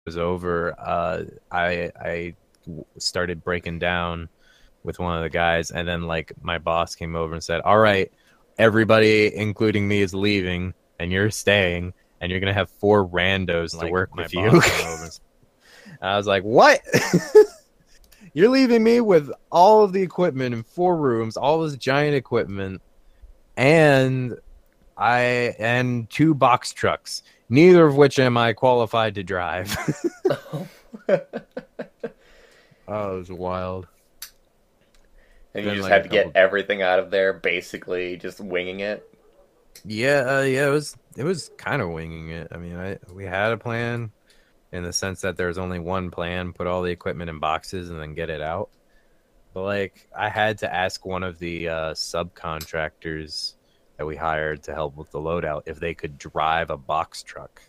was over, I started breaking down with one of the guys, and then like my boss came over and said, "All right, everybody, including me, is leaving, and you're staying, and you're gonna have four randos to work with you." And I was like, "What? You're leaving me with all of the equipment in four rooms, all this giant equipment, and and two box trucks, neither of which am I qualified to drive." Oh, it was wild. And you Been just like a had to get couple. everything out of there, basically just winging it. Yeah, it was kind of winging it. I mean, we had a plan in the sense that there's only one plan: put all the equipment in boxes and then get it out. But like, I had to ask one of the subcontractors that we hired to help with the loadout if they could drive a box truck.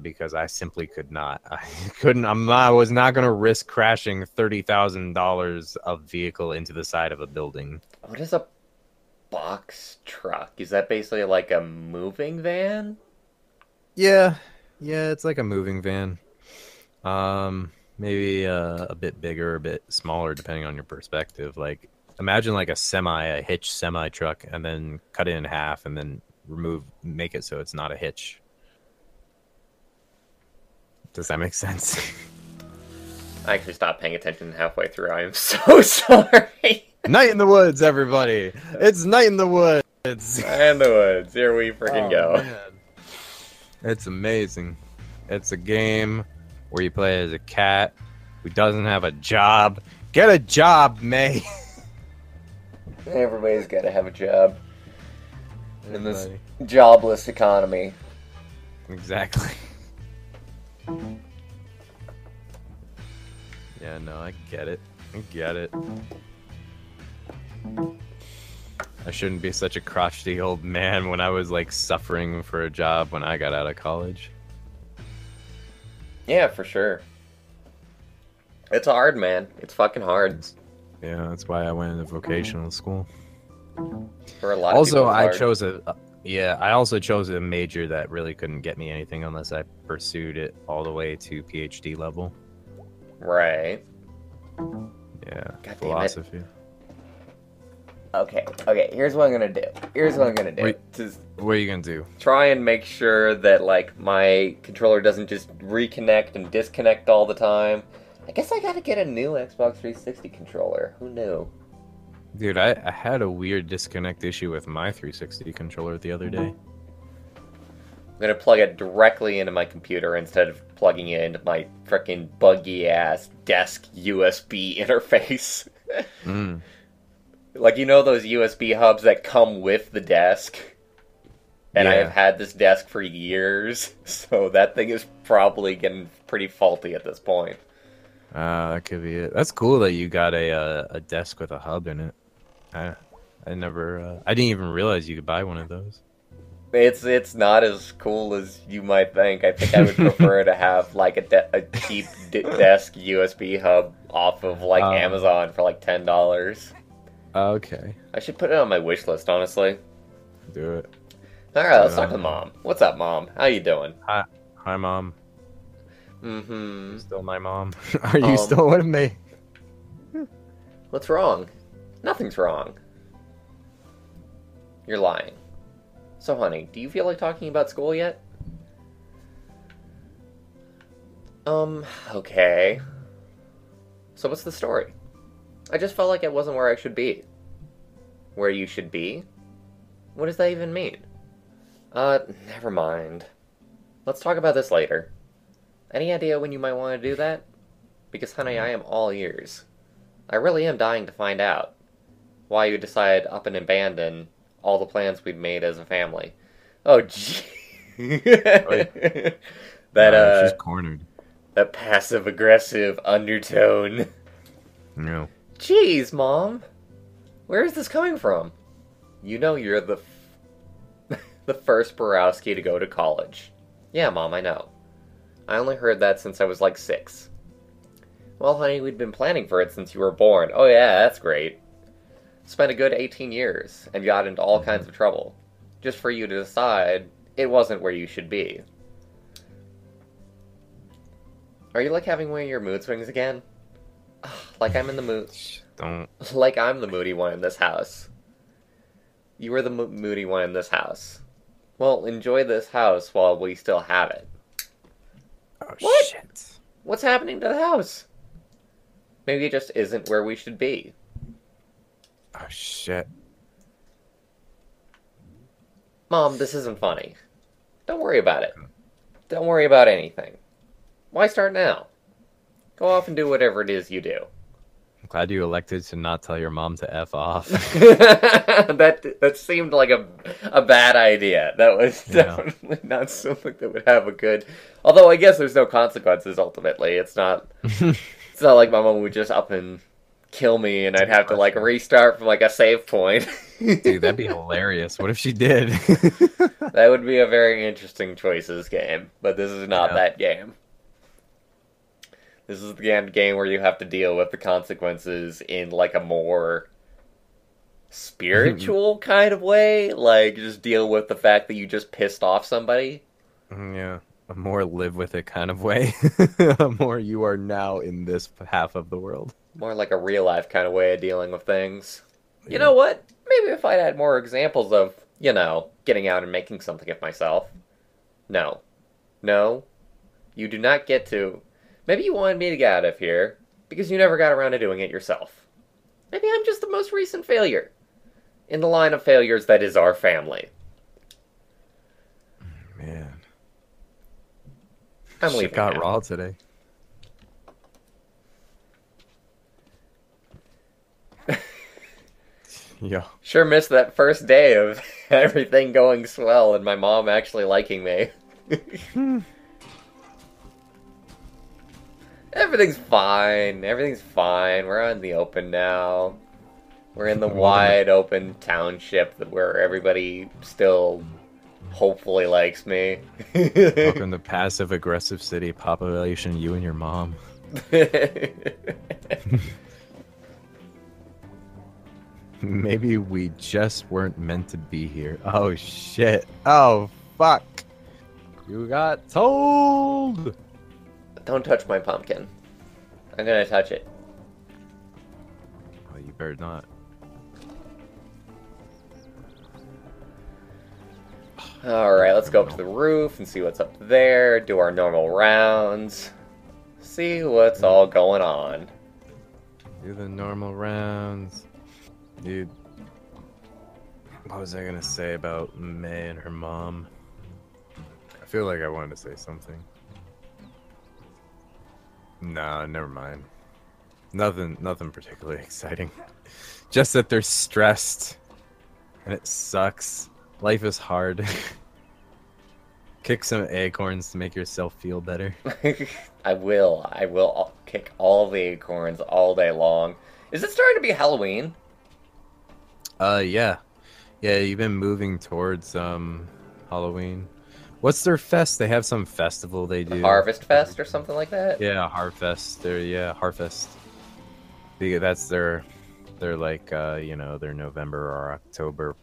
Because I simply could not. I couldn't. I was not going to risk crashing $30,000 of vehicle into the side of a building. What is a box truck? Is that basically like a moving van? Yeah, yeah, it's like a moving van. Maybe a bit bigger, a bit smaller, depending on your perspective. Like, imagine like a hitch semi truck, and then cut it in half, and then make it so it's not a hitch. Does that make sense? I actually stopped paying attention halfway through. I am so sorry. Night in the woods, everybody! It's night in the woods. And the woods. Here we freaking go. Man. It's amazing. It's a game where you play as a cat who doesn't have a job. Get a job, May. Everybody's got to have a job in this Everybody. jobless economy. Exactly. Yeah, no, I get it. I get it. I shouldn't be such a crotchety old man when I was like suffering for a job when I got out of college. Yeah, for sure. It's hard, man. It's fucking hard. Yeah, that's why I went into vocational school. For a lot of Also, people, it's I hard. chose I also chose a major that really couldn't get me anything unless I pursued it all the way to PhD level. Right. Yeah, God damn it. philosophy. Okay, here's what I'm gonna do. Wait. To What are you gonna do? try and make sure that, like, my controller doesn't just reconnect and disconnect all the time. I guess I gotta get a new Xbox 360 controller. Who knew? Dude, I had a weird disconnect issue with my 360 controller the other day. I'm gonna plug it directly into my computer instead of plugging it into my frickin' buggy-ass desk USB interface. Mm. Like, you know those USB hubs that come with the desk? And I Yeah. have had this desk for years, so that thing is probably getting pretty faulty at this point. That could be it. That's cool that you got a desk with a hub in it. I I didn't even realize you could buy one of those. It's not as cool as you might think. I think I would prefer to have like a cheap desk USB hub off of like Amazon for like $10. Okay, I should put it on my wish list, honestly. do it. All right, let's talk to Mom. What's up, Mom? How you doing? Hi, Mom. Mm-hmm. Still my mom. Are you still with me? What's wrong? Nothing's wrong. You're lying. So, honey, do you feel like talking about school yet? Okay. So what's the story? I just felt like it wasn't where I should be. Where you should be? What does that even mean? Never mind. Let's talk about this later. Any idea when you might want to do that? Because, honey, I am all ears. I really am dying to find out why you decided up and abandon all the plans we'd made as a family. Oh, gee. She's cornered. That passive-aggressive undertone. No. Jeez, Mom. Where is this coming from? You know you're the first Borowski to go to college. Yeah, Mom, I know. I only heard that since I was like 6. Well, honey, we'd been planning for it since you were born. Oh yeah, that's great. Spent a good 18 years and got into all kinds of trouble. Just for you to decide it wasn't where you should be. Are you like having one of your mood swings again? Like I'm in the mood. Don't. Like I'm the moody one in this house. You were the moody one in this house. Well, enjoy this house while we still have it. Oh, What? shit. What's happening to the house? Maybe it just isn't where we should be. Oh, shit. Mom, this isn't funny. Don't worry about it. Don't worry about anything. Why start now? Go off and do whatever it is you do. I'm glad you elected to not tell your mom to F off. That seemed like a bad idea. That was Yeah. definitely not something that would have a good. Although I guess there's no consequences ultimately. It's not. It's not like my mom would just up and kill me, and I'd have to like restart from like a save point. Dude, that'd be hilarious. What if she did? That would be a very interesting choices game, but this is not Yeah. that game. This is the game where you have to deal with the consequences in like a more spiritual kind of way. Like, just deal with the fact that you just pissed off somebody. Yeah. A more live with it kind of way. A more you are now in this half of the world. More like a real life kind of way of dealing with things. You Yeah. know what? Maybe if I'd had more examples of, getting out and making something of myself. No. No. You do not get to. Maybe you wanted me to get out of here because you never got around to doing it yourself. Maybe I'm just the most recent failure in the line of failures that is our family. Man. I'm Shit leaving got now. raw today. Yo. Sure missed that first day of everything going swell and my mom actually liking me. Everything's fine. Everything's fine. We're out in the open now. We're in the wide open township where everybody still hopefully likes me. Welcome to passive aggressive city population, you and your mom. Maybe we just weren't meant to be here. Oh shit. Oh fuck. You got told. Don't touch my pumpkin. I'm gonna touch it. Oh, you better not. Alright, let's go up to the roof and see what's up there, do our normal rounds, see what's all going on. Do the normal rounds. Dude. What was I gonna say about May and her mom? I feel like I wanted to say something. Nah, never mind. Nothing particularly exciting. Just that they're stressed. And it sucks. Life is hard. Kick some acorns to make yourself feel better. I will kick all the acorns all day long. Is it starting to be Halloween? Yeah. Yeah, you've been moving towards Halloween. What's their fest? They have some festival they do. Harvest Fest or something like that? Yeah, Harfest. Harfest. That's their like their November or October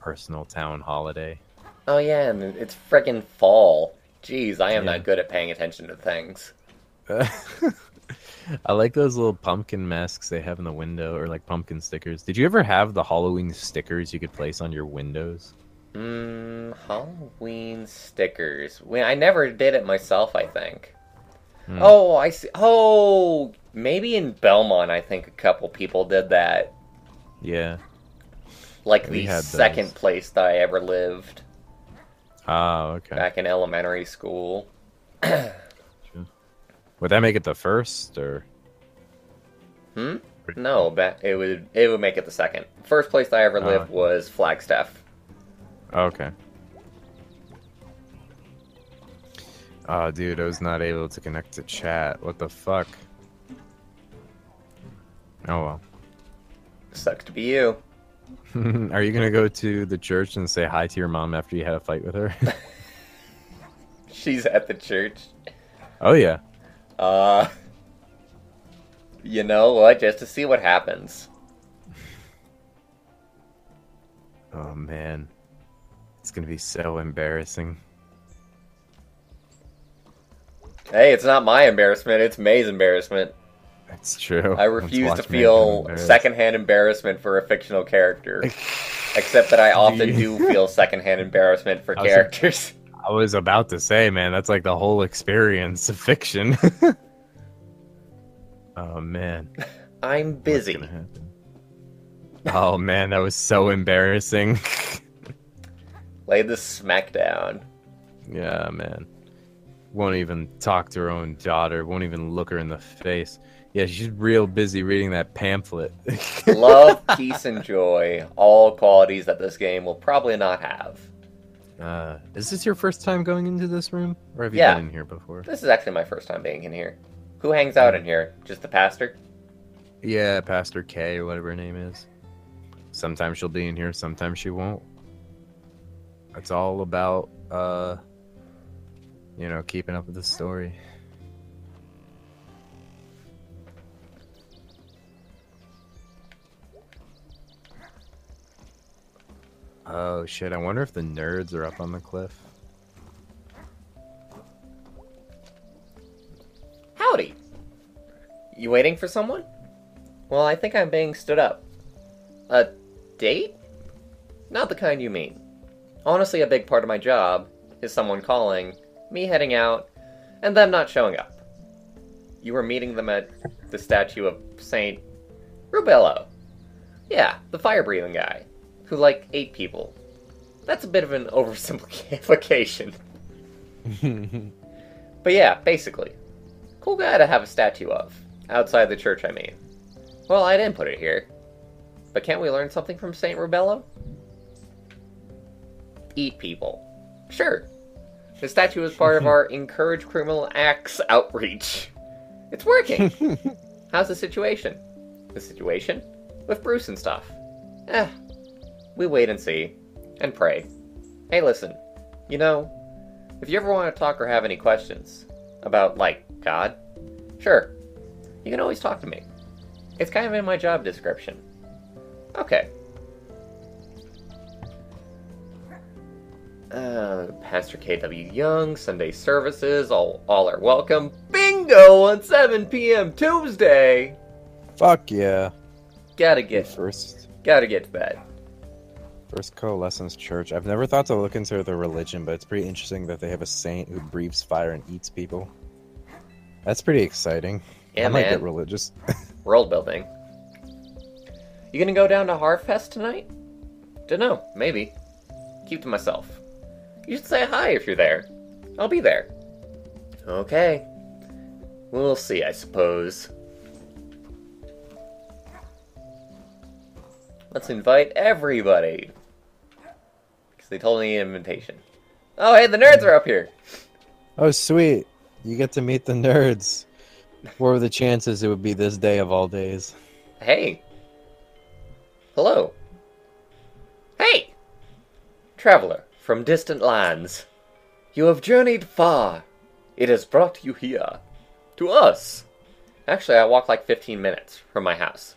personal town holiday. Oh yeah, and it's friggin' fall. Jeez, I am Yeah. not good at paying attention to things. I like those little pumpkin masks they have in the window, or like pumpkin stickers. Did you ever have the Halloween stickers you could place on your windows? Halloween stickers. I never did it myself, I think. Hmm. Oh, I see. Oh, maybe in Belmont, I think a couple people did that. Yeah. Like We the had second those. place that I ever lived Oh, okay. back in elementary school. Would that make it the first, or? No, it would make it the second. First place I ever lived okay. was Flagstaff. Okay. Oh, dude, I was not able to connect to chat. What the fuck? Oh well. Sucks to be you. Are you gonna go to the church and say hi to your mom after you had a fight with her? She's at the church. Oh yeah. You know what? Just to see what happens. Oh man, it's gonna be so embarrassing. Hey, it's not my embarrassment, it's May's embarrassment. That's true. I Let's refuse to watch man become feel embarrassed. secondhand embarrassment for a fictional character. Except that I often do feel secondhand embarrassment for I was, characters. I was about to say, man, that's like the whole experience of fiction. Oh man, I'm what's busy. gonna happen? Oh man, that was so embarrassing. Lay the smack down. Yeah, man. Won't even talk to her own daughter. Won't even look her in the face. Yeah, she's real busy reading that pamphlet. Love, peace, and joy. All qualities that this game will probably not have. Is this your first time going into this room, or have you Yeah. been in here before? This is actually my first time being in here. Who hangs out in here? Just the pastor? Yeah, Pastor K or whatever her name is. Sometimes she'll be in here, sometimes she won't. It's all about, keeping up with the story. Oh shit, I wonder if the nerds are up on the cliff. Howdy. You waiting for someone? Well, I think I'm being stood up. A date? Not the kind you mean. Honestly, a big part of my job is someone calling, me heading out, and them not showing up. You were meeting them at the statue of Saint Rubello. Yeah, the fire-breathing guy, who, ate people. That's a bit of an oversimplification. But yeah, basically. Cool guy to have a statue of. Outside the church, I mean. Well, I didn't put it here. But can't we learn something from Saint Rubello? Eat people. Sure. The statue is part of our Encourage Criminal Acts outreach. It's working. How's the situation? The situation? With Bruce and stuff. We wait and see. And pray. Hey, listen. If you ever want to talk or have any questions about, God, sure. You can always talk to me. It's kind of in my job description. Okay. Pastor KW Young, Sunday services, all are welcome. Bingo on 7 p.m. Tuesday! Fuck yeah. Gotta get to bed. First coalescence church. I've never thought to look into their religion, but it's pretty interesting that they have a saint who breathes fire and eats people. That's pretty exciting. Yeah, I might man. get religious. World building. You gonna go down to Harfest tonight? Dunno, maybe. Keep to myself. You should say hi if you're there. I'll be there. Okay. We'll see, I suppose. Let's invite everybody. Because they told me an invitation. Oh, hey, the nerds are up here. Oh, sweet. You get to meet the nerds. What were the chances it would be this day of all days? Hey. Hello. Hey! Traveler from distant lands. You have journeyed far. It has brought you here. To us. Actually, I walked 15 minutes from my house.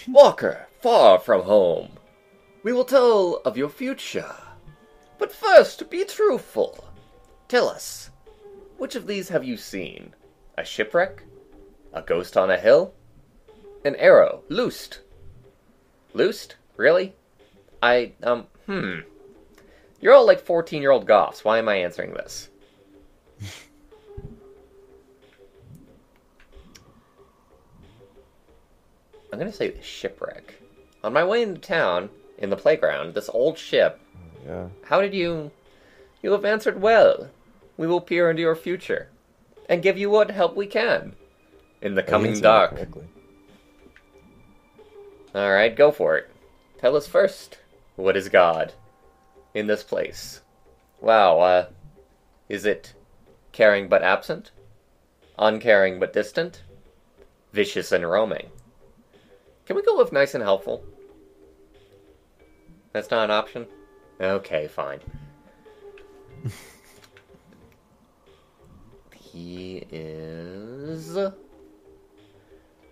Walker, far from home. We will tell of your future. But first, be truthful. Tell us, which of these have you seen? A shipwreck? A ghost on a hill? An arrow loosed? Loosed? Really? You're all 14-year-old goths. Why am I answering this? I'm gonna say the shipwreck. On my way into town, in the playground, this old ship. Yeah. How did you... You have answered well. We will peer into your future. And give you what help we can. In the coming dark. Alright, go for it. Tell us first. What is God? In this place. Wow, is it caring but absent? Uncaring but distant? Vicious and roaming? Can we go with nice and helpful? That's not an option? Okay, fine. He is...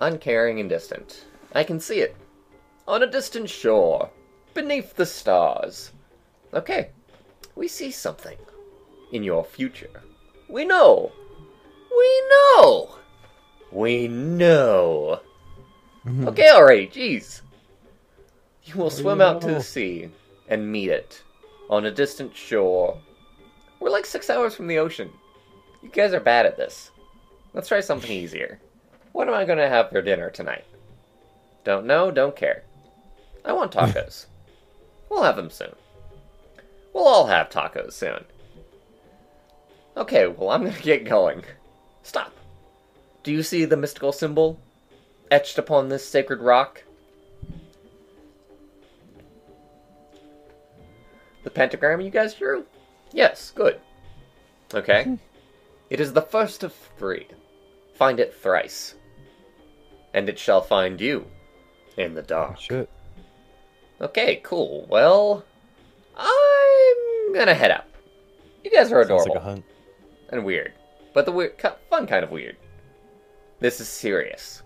uncaring and distant. I can see it. On a distant shore. Beneath the stars. Okay. We see something. In your future. We know. We know. Okay, alright, jeez. You will swim out to the sea and meet it on a distant shore. We're like 6 hours from the ocean. You guys are bad at this. Let's try something easier. What am I going to have for dinner tonight? Don't know, don't care. I want tacos. We'll have them soon. We'll all have tacos soon. Okay, well, I'm going to get going. Stop. Do you see the mystical symbol etched upon this sacred rock? The pentagram you guys drew? Yes, good. Okay. It is the first of 3. Find it thrice. And it shall find you in the dark. Shit. Okay, cool. Well, I'm gonna head out. You guys are Sounds adorable. like a hunt. And weird. But the weird, fun kind of weird. This is serious.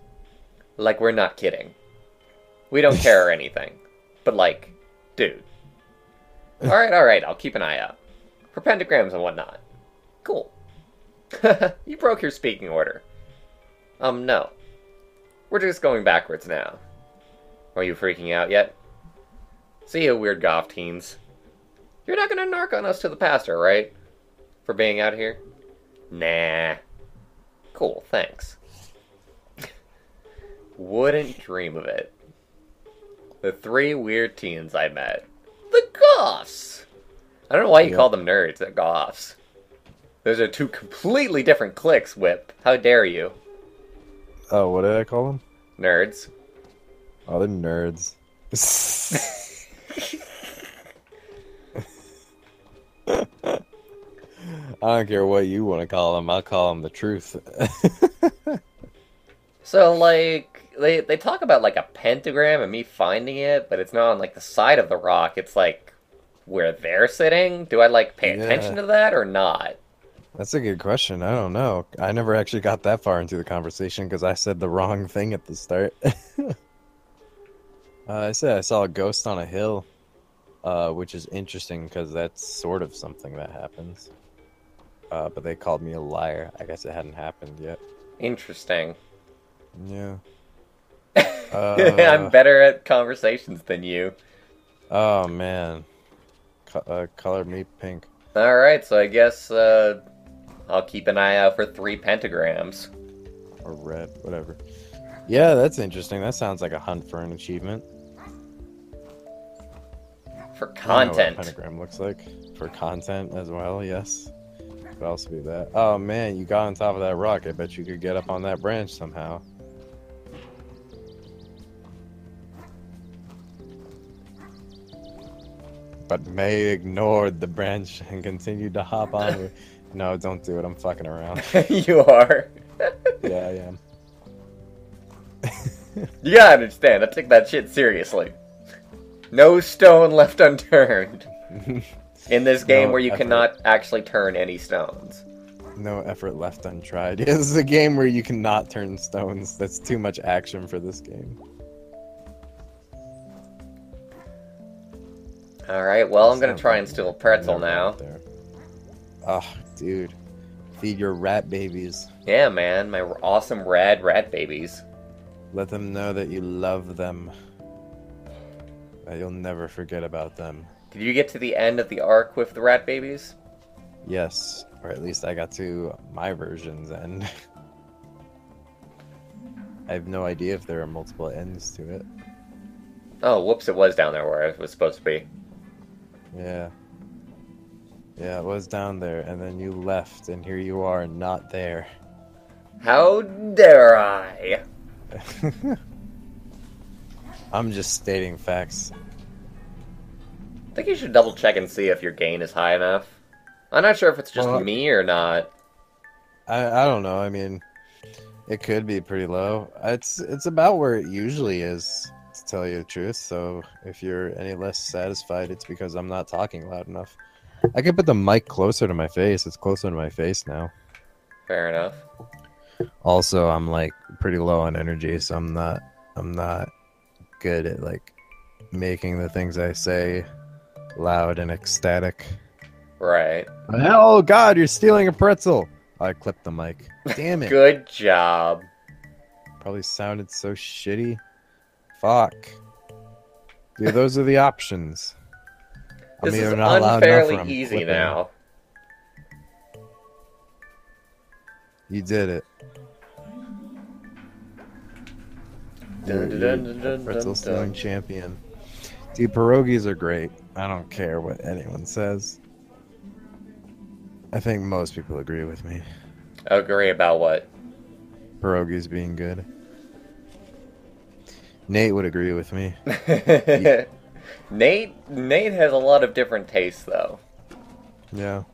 Like, we're not kidding. We don't care or anything. But, like, dude. Alright, I'll keep an eye out. For pentagrams and whatnot. Cool. You broke your speaking order. No. We're just going backwards now. Are you freaking out yet? See you, weird goth teens. You're not gonna narc on us to the pastor, right? For being out here? Nah. Cool, thanks. Wouldn't dream of it. The 3 weird teens I met. The goths! I don't know why you call them nerds, they're goths. Those are 2 completely different cliques, Whip. How dare you? Oh, what did I call them? Nerds. Oh, they're nerds. I don't care what you want to call them. I'll call them the truth. So, like, they talk about, like, a pentagram and me finding it, but it's not on, like, the side of the rock. It's, like, where they're sitting. Do I, like, pay attention to that or not? That's a good question. I don't know. I never actually got that far into the conversation because I said the wrong thing at the start. I said I saw a ghost on a hill, which is interesting because that's sort of something that happens. But they called me a liar. I guess it hadn't happened yet. Interesting. Yeah. I'm better at conversations than you. Oh, man. Color me pink. Alright, so I guess I'll keep an eye out for 3 pentagrams. Or red, whatever. Yeah, that's interesting. That sounds like a hunt for an achievement. For I know what a content. pentagram looks like. For content as well, yes. Could also be that. Oh man, you got on top of that rock. I bet you could get up on that branch somehow. But May ignored the branch and continued to hop on. No, don't do it. I'm fucking around. You are. Yeah, I am. You gotta understand, I take that shit seriously. No stone left unturned. In this game No where you effort. cannot actually turn any stones. No effort left untried. This is a game where you cannot turn stones. That's too much action for this game. Alright, well, I'm gonna Sounds try like and steal a pretzel never now. got there. Oh, dude. Feed your rat babies. Yeah, man, my awesome rad rat babies. Let them know that you love them. That you'll never forget about them. Did you get to the end of the arc with the rat babies? Yes, or at least I got to my version's end. I have no idea if there are multiple ends to it. Oh, whoops, it was down there where it was supposed to be. Yeah. Yeah, it was down there, and then you left, and here you are, not there. How dare I? I'm just stating facts. I think you should double check and see if your gain is high enough. I'm not sure if it's just Well, me or not. I don't know. I mean, it could be pretty low. It's about where it usually is, to tell you the truth. So if you're any less satisfied, it's because I'm not talking loud enough. I could put the mic closer to my face. It's closer to my face now. Fair enough. Also, I'm like pretty low on energy, so I'm not good at like making the things I say loud and ecstatic. Right. Oh God, you're stealing a pretzel! I clipped the mic. Damn it. Good job. Probably sounded so shitty. Fuck. Dude, those are the options. I'm This is either not loud enough or unfairly I'm easy flipping. now. You did it. Dun, dun, You're dun, a dun, pretzel dun, stealing dun. champion. Dude, pierogies are great. I don't care what anyone says. I think most people agree with me. Agree about what? Pierogies being good. Nate would agree with me. Nate has a lot of different tastes, though. Yeah.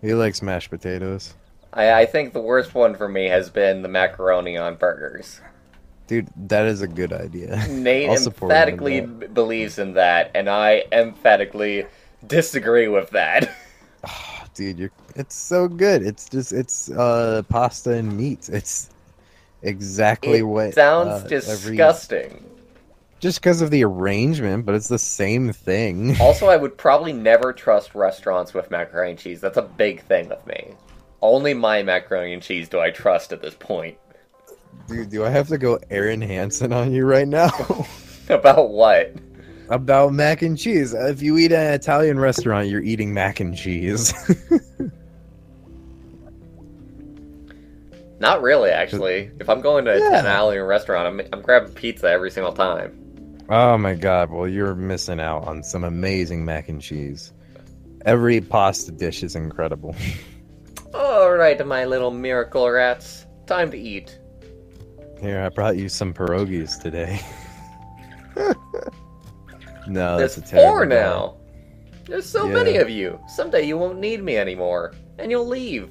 He likes mashed potatoes. I think the worst one for me has been the macaroni on burgers. Dude, that is a good idea. Nate I'll support him in emphatically that. believes in that, and I emphatically disagree with that. Oh, dude, it's so good. It's pasta and meat. It's exactly It what sounds every disgusting. just because of the arrangement, but it's the same thing. Also, I would probably never trust restaurants with macaroni and cheese. That's a big thing with me. Only my macaroni and cheese do I trust at this point. Dude, do I have to go Aaron Hansen on you right now? About what? About mac and cheese. If you eat at an Italian restaurant, you're eating mac and cheese. Not really, actually. If I'm going to an Yeah. Italian restaurant, I'm grabbing pizza every single time. Oh my god, well, you're missing out on some amazing mac and cheese. Every pasta dish is incredible. Alright, my little miracle rats. Time to eat. Here, I brought you some pierogies today. No, There's that's a terrible four guy. now. There's so Yeah. many of you. Someday you won't need me anymore. And you'll leave.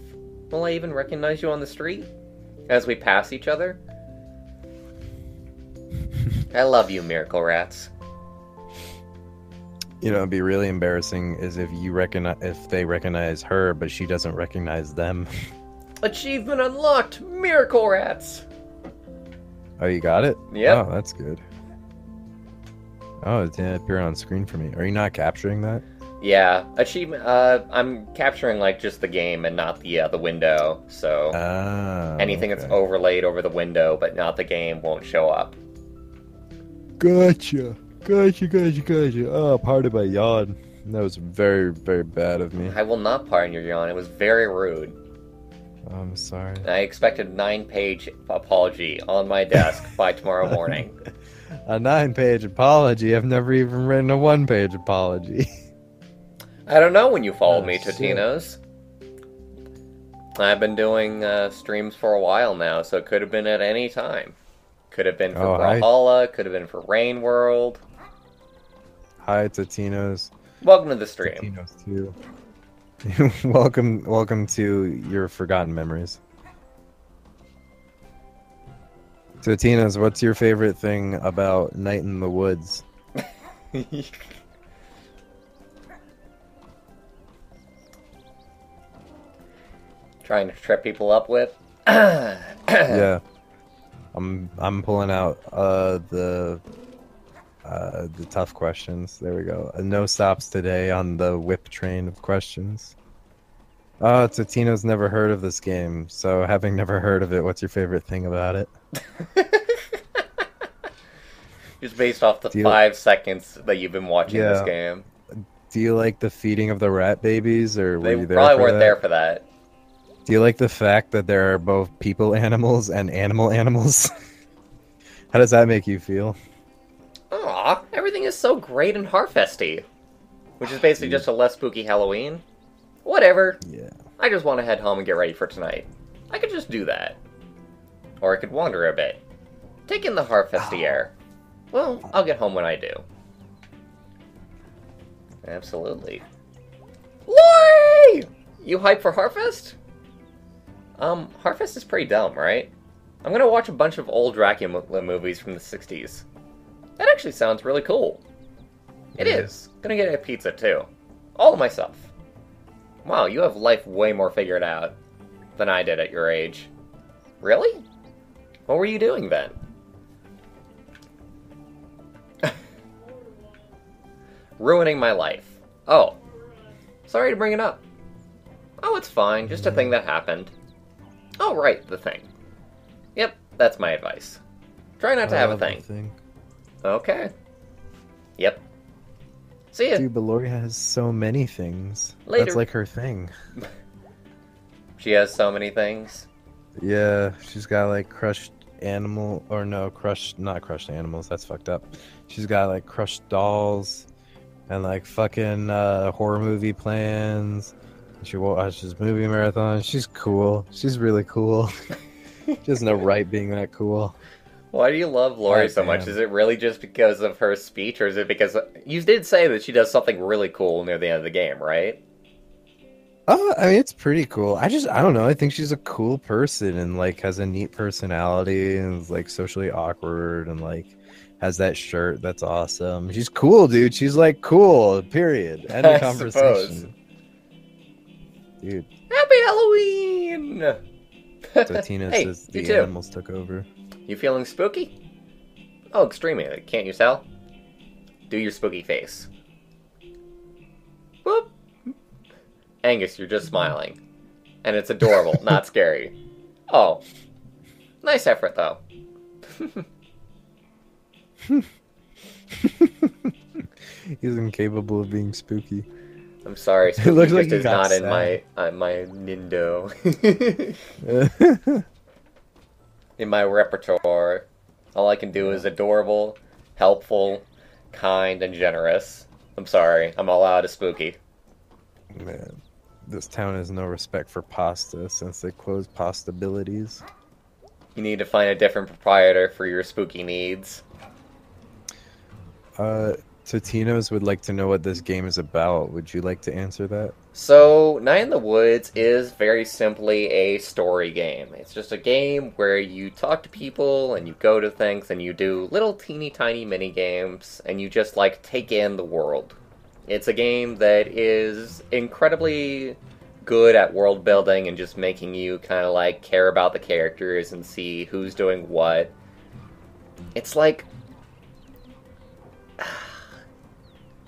Will I even recognize you on the street? As we pass each other? I love you, miracle rats. You know, it'd be really embarrassing is if they recognize her, but she doesn't recognize them. Achievement unlocked! Miracle rats! Oh, you got it? Yep. Oh, that's good. Oh, it didn't appear on screen for me. Are you not capturing that? Yeah, achievement. I'm capturing like just the game and not the window. So anything that's okay. overlaid over the window but not the game won't show up. Gotcha. Oh, pardon my yawn. That was very, very bad of me. I will not pardon your yawn. It was very rude. I'm sorry. I expected a 9-page apology on my desk by tomorrow morning. A 9-page apology? I've never even written a 1-page apology. I don't know when you followed Oh, me to shit. Tino's. I've been doing streams for a while now, so it could have been at any time. Could have been for Oh, hi. Brawlhalla, could have been for Rain World. Hi, Totino's. Welcome to the stream. Totino's too. welcome to your forgotten memories. Totino's, what's your favorite thing about Night in the Woods? Trying to trip people up with. Yeah. I'm pulling out the tough questions. There we go. No stops today on the whip train of questions. Oh, Totino's never heard of this game, so having never heard of it, what's your favorite thing about it? Just based off the Do you- 5 seconds that you've been watching this Yeah. game. Do you like the feeding of the rat babies, or were They you there probably for weren't that? there for that. Do you like the fact that there are both people animals and animal animals? How does that make you feel? Aw, everything is so great and Harfesty. Which is basically just a less spooky Halloween. Whatever. Yeah. I just want to head home and get ready for tonight. I could just do that. Or I could wander a bit. Take in the Harfesty air. Well, I'll get home when I do. Absolutely. Lori! You hype for Harfest? Harfest is pretty dumb, right? I'm gonna watch a bunch of old Dracula movies from the 60s. That actually sounds really cool. It is. Gonna get a pizza, too. All to myself. Wow, you have life way more figured out than I did at your age. Really? What were you doing then? Ruining my life. Oh. Sorry to bring it up. Oh, it's fine. Just a thing that happened. Oh, right, the thing. Yep, That's my advice. Try not to I have a love thing. the thing. Okay. Yep. See ya. Dude, but Lori has so many things. Later. That's like her thing. She has so many things. Yeah, she's got like crushed animal, or no, not crushed animals. That's fucked up. She's got like crushed dolls and like fucking horror movie plans. She watches movie marathons. She's cool. She's really cool. She has no right being that cool. Why do you love Lori so much? Is it really just because of her speech, or is it because you did say that she does something really cool near the end of the game, right? I mean, it's pretty cool. I don't know. I think she's a cool person and like has a neat personality and is like socially awkward and like has that shirt that's awesome. She's cool, dude. She's like cool. Period. End of conversation. Dude. Happy Halloween! So Tina hey, says the animals took over. You feeling spooky? Oh, extremely. Can't you tell? Do your spooky face. Whoop. Angus, you're just smiling. And it's adorable, not scary. Oh. Nice effort, though. He's incapable of being spooky. I'm sorry, spooky it looks just like is not sad. In my Nindo. In my repertoire. All I can do is adorable, helpful, kind, and generous. I'm sorry, I'm all out of spooky. Man, this town has no respect for pasta since they closed Pastabilities. You need to find a different proprietor for your spooky needs. Totino's would like to know what this game is about. Would you like to answer that? So, Night in the Woods is very simply a story game. It's just a game where you talk to people and you go to things and you do little teeny tiny mini games and you just like take in the world. It's a game that is incredibly good at world building and just making you kind of like care about the characters and see who's doing what. It's like...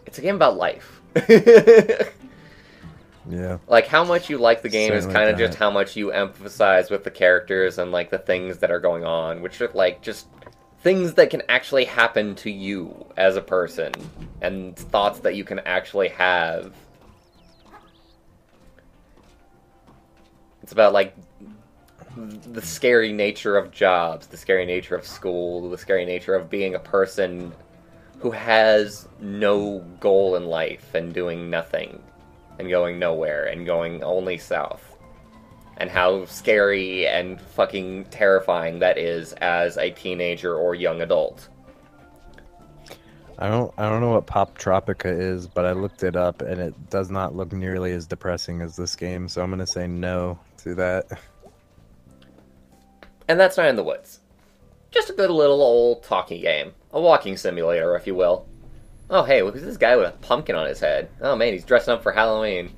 It's a game about life. Yeah. Like, how much you like the game Certainly is kind of just how much you emphasize with the characters and, like, the things that are going on, which are, like, just things that can actually happen to you as a person, and thoughts that you can actually have. It's about, like, the scary nature of jobs, the scary nature of school, the scary nature of being a person who has no goal in life and doing nothing and going nowhere and going only south. And how scary and fucking terrifying that is as a teenager or young adult. I don't know what Pop Tropica is, but I looked it up and it does not look nearly as depressing as this game, so I'm gonna say no to that. And that's Night in the Woods. Just a good little old talking game. A walking simulator, if you will. Oh, hey, look at this guy with a pumpkin on his head. Oh, man, he's dressing up for Halloween.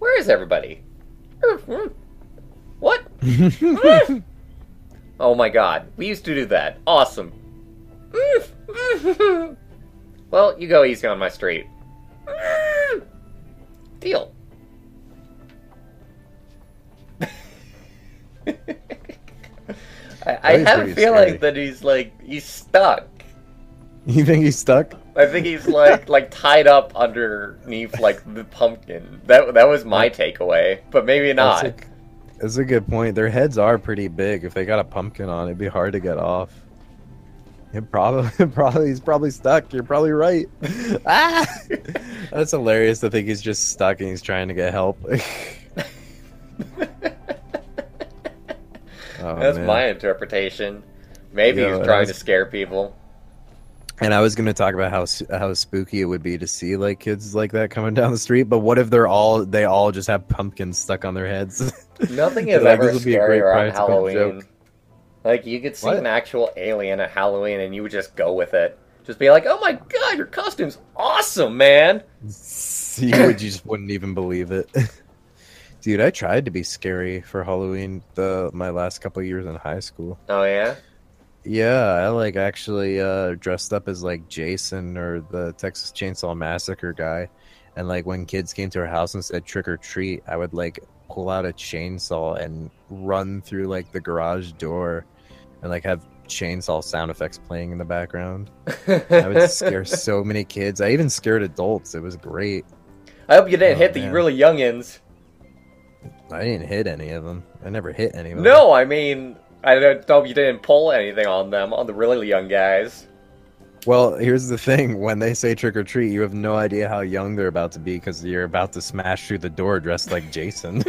Where is everybody? What? Oh my god, we used to do that. Awesome. Well, you go easy on my street. Deal. I have a feeling that he's stuck. You think he's stuck? I think he's like tied up underneath like the pumpkin. That was my takeaway, but maybe not. That's a good point. Their heads are pretty big. If they got a pumpkin on, it'd be hard to get off. He's probably stuck. You're probably right. Ah! That's hilarious to think he's just stuck and he's trying to get help. That's my interpretation. Maybe he's trying to scare people. And I was going to talk about how spooky it would be to see like kids like that coming down the street. But what if they all just have pumpkins stuck on their heads? Nothing is ever scarier on Halloween. Joke. Like you could see an actual alien at Halloween, and you would just go with it. Just be like, "Oh my god, your costume's awesome, man!" You just wouldn't even believe it. Dude, I tried to be scary for Halloween my last couple of years in high school. Oh yeah. Yeah, I actually dressed up as like Jason or the Texas Chainsaw Massacre guy, and like when kids came to our house and said trick or treat, I would like pull out a chainsaw and run through like the garage door and like have chainsaw sound effects playing in the background. I would scare so many kids. I even scared adults. It was great. I hope you didn't Oh hit the man, really youngins. I didn't hit any of them. I never hit any of them. No, I mean, I don't hope you didn't pull anything on them, on the really young guys. Well, here's the thing. When they say trick or treat, you have no idea how young they're about to be because you're about to smash through the door dressed like Jason.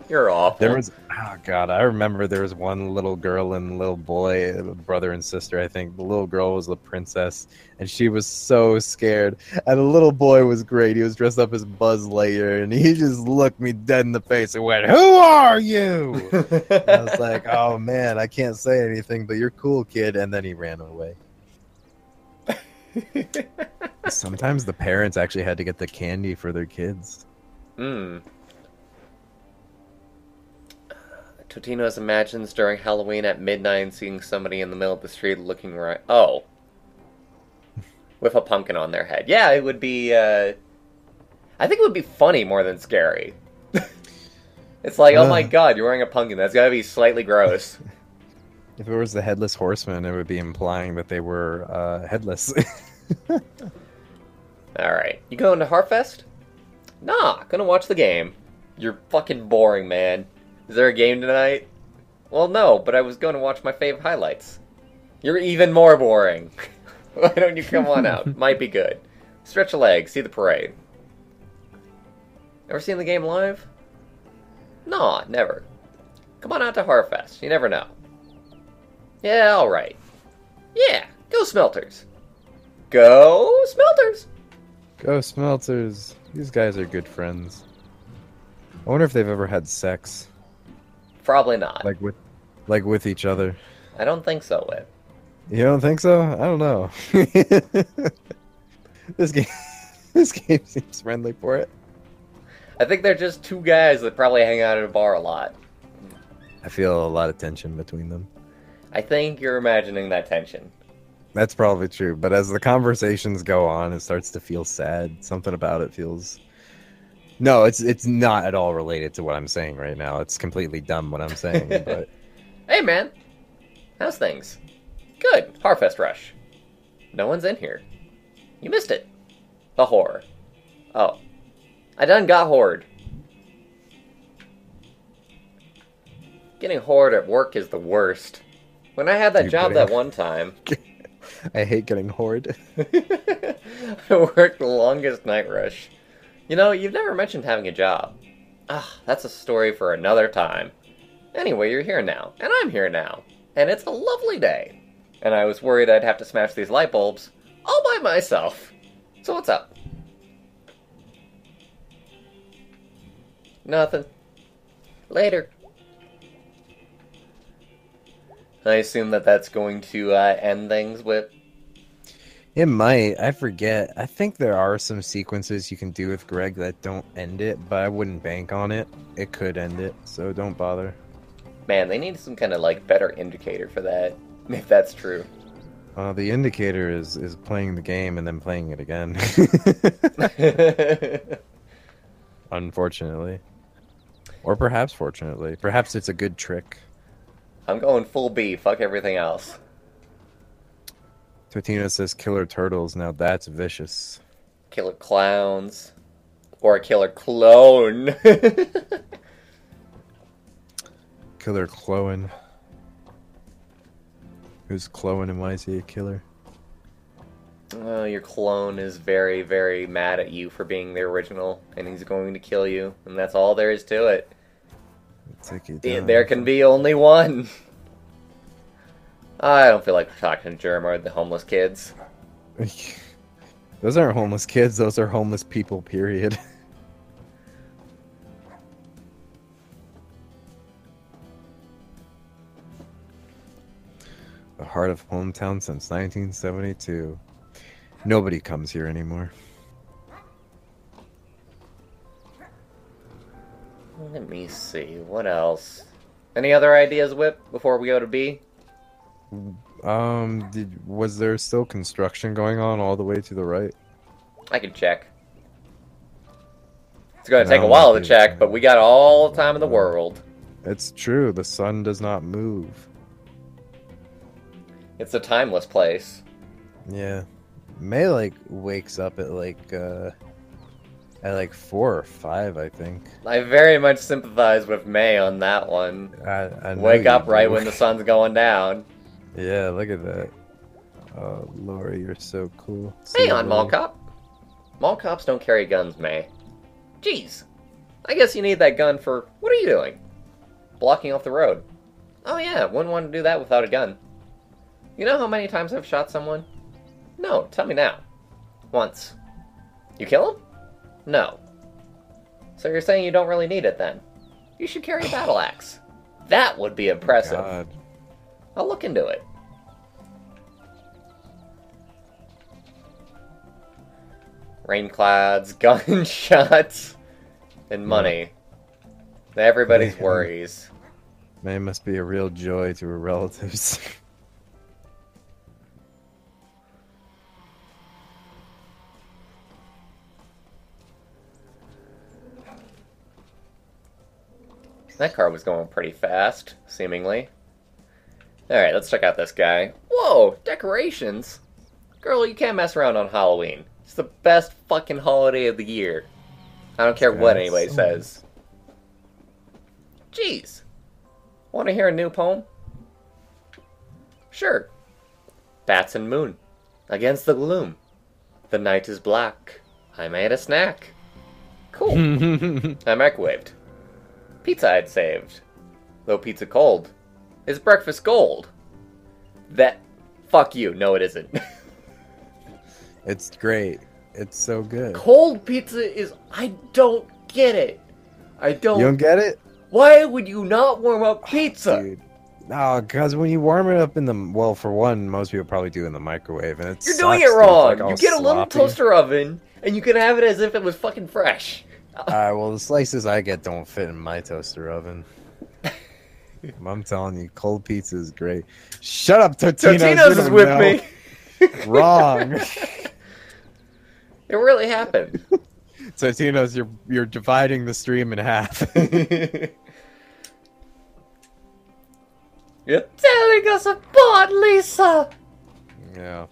You're awful. There was, oh god, I remember there was one little girl and little boy, brother and sister, I think. The little girl was the princess, and she was so scared. And the little boy was great. He was dressed up as Buzz Lightyear, and he just looked me dead in the face and went, "Who are you?" And I was like, "Oh man, I can't say anything, but you're cool, kid." And then he ran away. Sometimes the parents actually had to get the candy for their kids. Totino's imagines during Halloween at midnight seeing somebody in the middle of the street looking right. Oh. With a pumpkin on their head. Yeah, it would be, I think it would be funny more than scary. It's like, oh my god, you're wearing a pumpkin. That's gotta be slightly gross. If it was the Headless Horseman, it would be implying that they were headless. Alright. You going to Harfest? Nah, gonna watch the game. You're fucking boring, man. Is there a game tonight? Well, no, but I was going to watch my fave highlights. You're even more boring. Why don't you come on out? Might be good. Stretch a leg, see the parade. Ever seen the game live? Nah, never. Come on out to Harfest, you never know. Yeah, alright. Yeah, go Smelters. Go Smelters! Go Smelters. These guys are good friends. I wonder if they've ever had sex. Probably not. Like with each other. I don't think so, Whit. You don't think so? I don't know. This game this game seems friendly for it. I think they're just two guys that probably hang out at a bar a lot. I feel a lot of tension between them. I think you're imagining that tension. That's probably true, but as the conversations go on, it starts to feel sad. Something about it feels... No, it's not at all related to what I'm saying right now. It's completely dumb what I'm saying, but... Hey, man. How's things? Good. Harfest Rush. No one's in here. You missed it. The horror. Oh. I done got horrored. Getting horrored at work is the worst. When I had that job that one time... I hate getting horrid. I worked the longest night rush. You know, you've never mentioned having a job. Ah, that's a story for another time. Anyway, you're here now, and I'm here now, and it's a lovely day. And I was worried I'd have to smash these light bulbs all by myself. So what's up? Nothing. Later. I assume that that's going to end things with... It might. I forget. I think there are some sequences you can do with Greg that don't end it, but I wouldn't bank on it. It could end it, so don't bother. Man, they need some kind of, like, better indicator for that, if that's true. The indicator is playing the game and then playing it again. Unfortunately. Or perhaps fortunately. Perhaps it's a good trick. I'm going full B, fuck everything else. Totino says killer turtles. Now that's vicious. Killer clowns. Or a killer clone. Killer Clowen. Who's Clowen and why is he a killer? Oh, your clone is very, very mad at you for being the original, and he's going to kill you, and that's all there is to it. There can be only one. I don't feel like talking to Germ or the homeless kids. Those aren't homeless kids, those are homeless people, period. The heart of hometown since 1972. Nobody comes here anymore. Let me see, what else? Any other ideas, Whip, before we go to B? Was there still construction going on all the way to the right? I can check. It's going to take a Now might while to be the check, but time. we got all the time in the world. It's true. The sun does not move. It's a timeless place. Yeah. May like wakes up at like 4 or 5, I think. I very much sympathize with May on that one. I know Wake you up right do. when the sun's going down. Yeah, look at that. Oh, Laura, you're so cool. Hang on, Mall Cop. Mall cops don't carry guns, May. Jeez. I guess you need that gun for... What are you doing? Blocking off the road. Oh yeah, wouldn't want to do that without a gun. You know how many times I've shot someone? No, tell me now. Once. You kill him? No. So you're saying you don't really need it then? You should carry a battle axe. That would be impressive. God. I'll look into it. Rainclads, gunshots, and money. Everybody's Man. worries. May must be a real joy to her relatives. That car was going pretty fast, seemingly. Alright, let's check out this guy. Whoa, decorations! Girl, you can't mess around on Halloween. It's the best fucking holiday of the year. I don't care what anybody says. Jeez. Want to hear a new poem? Sure. Bats and moon. Against the gloom. The night is black. I made a snack. Cool. I microwaved. Pizza I'd saved. Though pizza cold. Is breakfast gold? That... Fuck you. No, it isn't. It's great. It's so good. Cold pizza is... I don't get it. I don't... You don't get it? Why would you not warm up pizza? Dude. No, because when you warm it up in the... Well, for one, most people probably do in the microwave, and You're doing it wrong. You get a little toaster oven, and you can have it as if it was fucking fresh. Alright, well, the slices I get don't fit in my toaster oven. I'm telling you, cold pizza is great. Shut up, Totino's. Totino's is with me. Wrong. It really happened. Totino's, you're dividing the stream in half. You're telling us apart, Lisa. Yeah.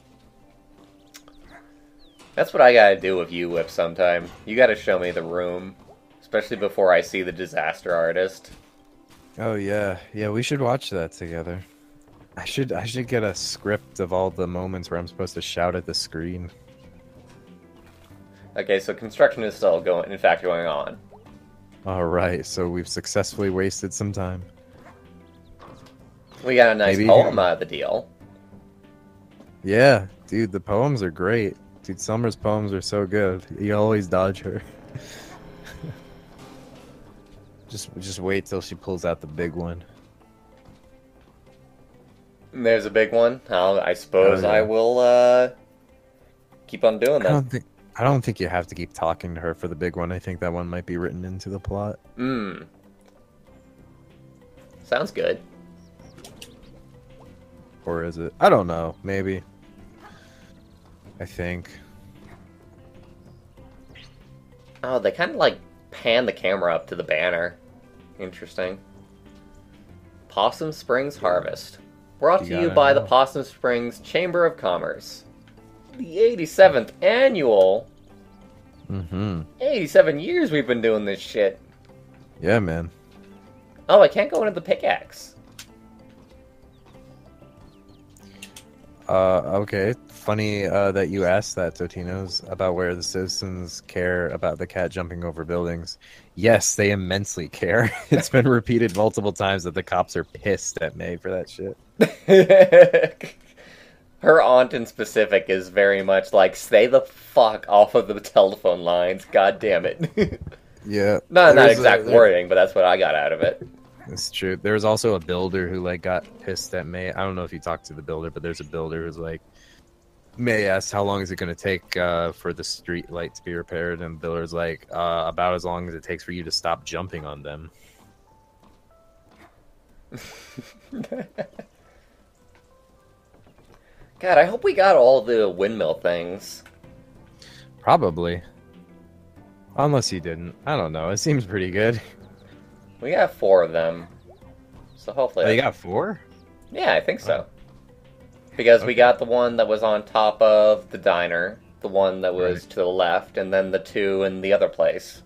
That's what I gotta do with you, Whip, sometime. You gotta show me the room. Especially before I see the disaster artist. Oh yeah, yeah. We should watch that together. I should get a script of all the moments where I'm supposed to shout at the screen. Okay, so construction is still going on. All right, so we've successfully wasted some time. We got a nice Maybe- poem out of the deal. Yeah, dude, the poems are great. Dude, Summer's poems are so good. You always dodge her. Just wait till she pulls out the big one. There's a big one. I suppose Oh, yeah. I will keep on doing I that. don't think you have to keep talking to her for the big one. I think that one might be written into the plot. Sounds good. Or is it? I don't know. Maybe. I think. Oh, they kind of like pan the camera up to the banner. Interesting. Possum Springs Harvest. Brought You to you gotta by the know. Possum Springs Chamber of Commerce. The 87th annual. 87 years we've been doing this shit. Yeah, man. Oh, I can't go into the pickaxe. Okay. Funny that you asked that, Totino's, about where the citizens care about the cat jumping over buildings. Yes, they immensely care. It's been repeated multiple times that the cops are pissed at May for that shit. Her aunt in specific is very much like, stay the fuck off of the telephone lines. God damn it. Yeah. Not There's exact wording, but that's what I got out of it. It's true. There's also a builder who like got pissed at May. I don't know if you talked to the builder, but there's a builder who's like, May asked how long is it going to take for the street light to be repaired, and the builder's like, about as long as it takes for you to stop jumping on them. God, I hope we got all the windmill things. Probably. Unless you didn't. I don't know. It seems pretty good. We got 4 of them, so hopefully Oh, you that's... got 4? Yeah, I think Oh, so. Because we okay. got the one that was on top of the diner, the one that Right. was to the left, and then the 2 in the other place.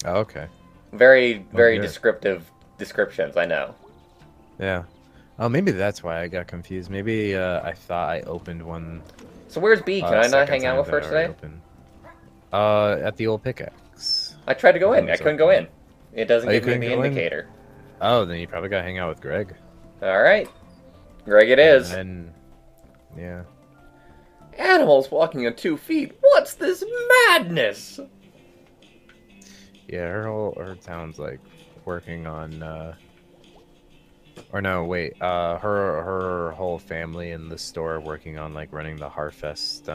Oh, okay. Very, Well, very good. descriptive descriptions, I know. Yeah. Oh, maybe that's why I got confused. Maybe I thought I opened one So where's B? Can I not second hang out time with that her I already today? opened. At the old pickaxe. I tried to I go thought it in. I was couldn't go open. in. It doesn't Oh, you give me couldn't the go in? indicator. Oh, then you probably got to hang out with Greg. Alright. Greg it And is. then, yeah. Animals walking on 2 feet. What's this madness? Yeah, her town's like working on or no, wait, her whole family in the store are working on like running the Harfest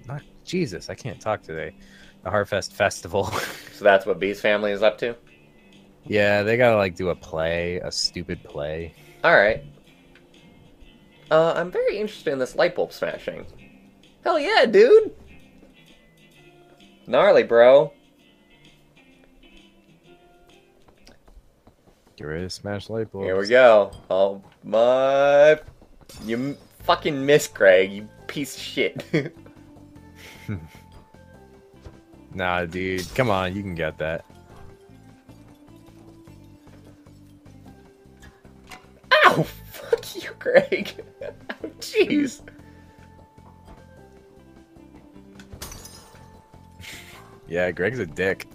not Jesus, I can't talk today. The Harfest festival. So that's what B's family is up to? Yeah, they gotta like do a play, a stupid play. Alright. I'm very interested in this light bulb smashing. Hell yeah, dude! Gnarly, bro. Get ready to smash light bulbs. Here we go. Oh my... You fucking missed, Greg, you piece of shit. Nah, dude, come on, you can get that. Ow! Fuck you, Greg. Oh, jeez. Yeah, Greg's a dick.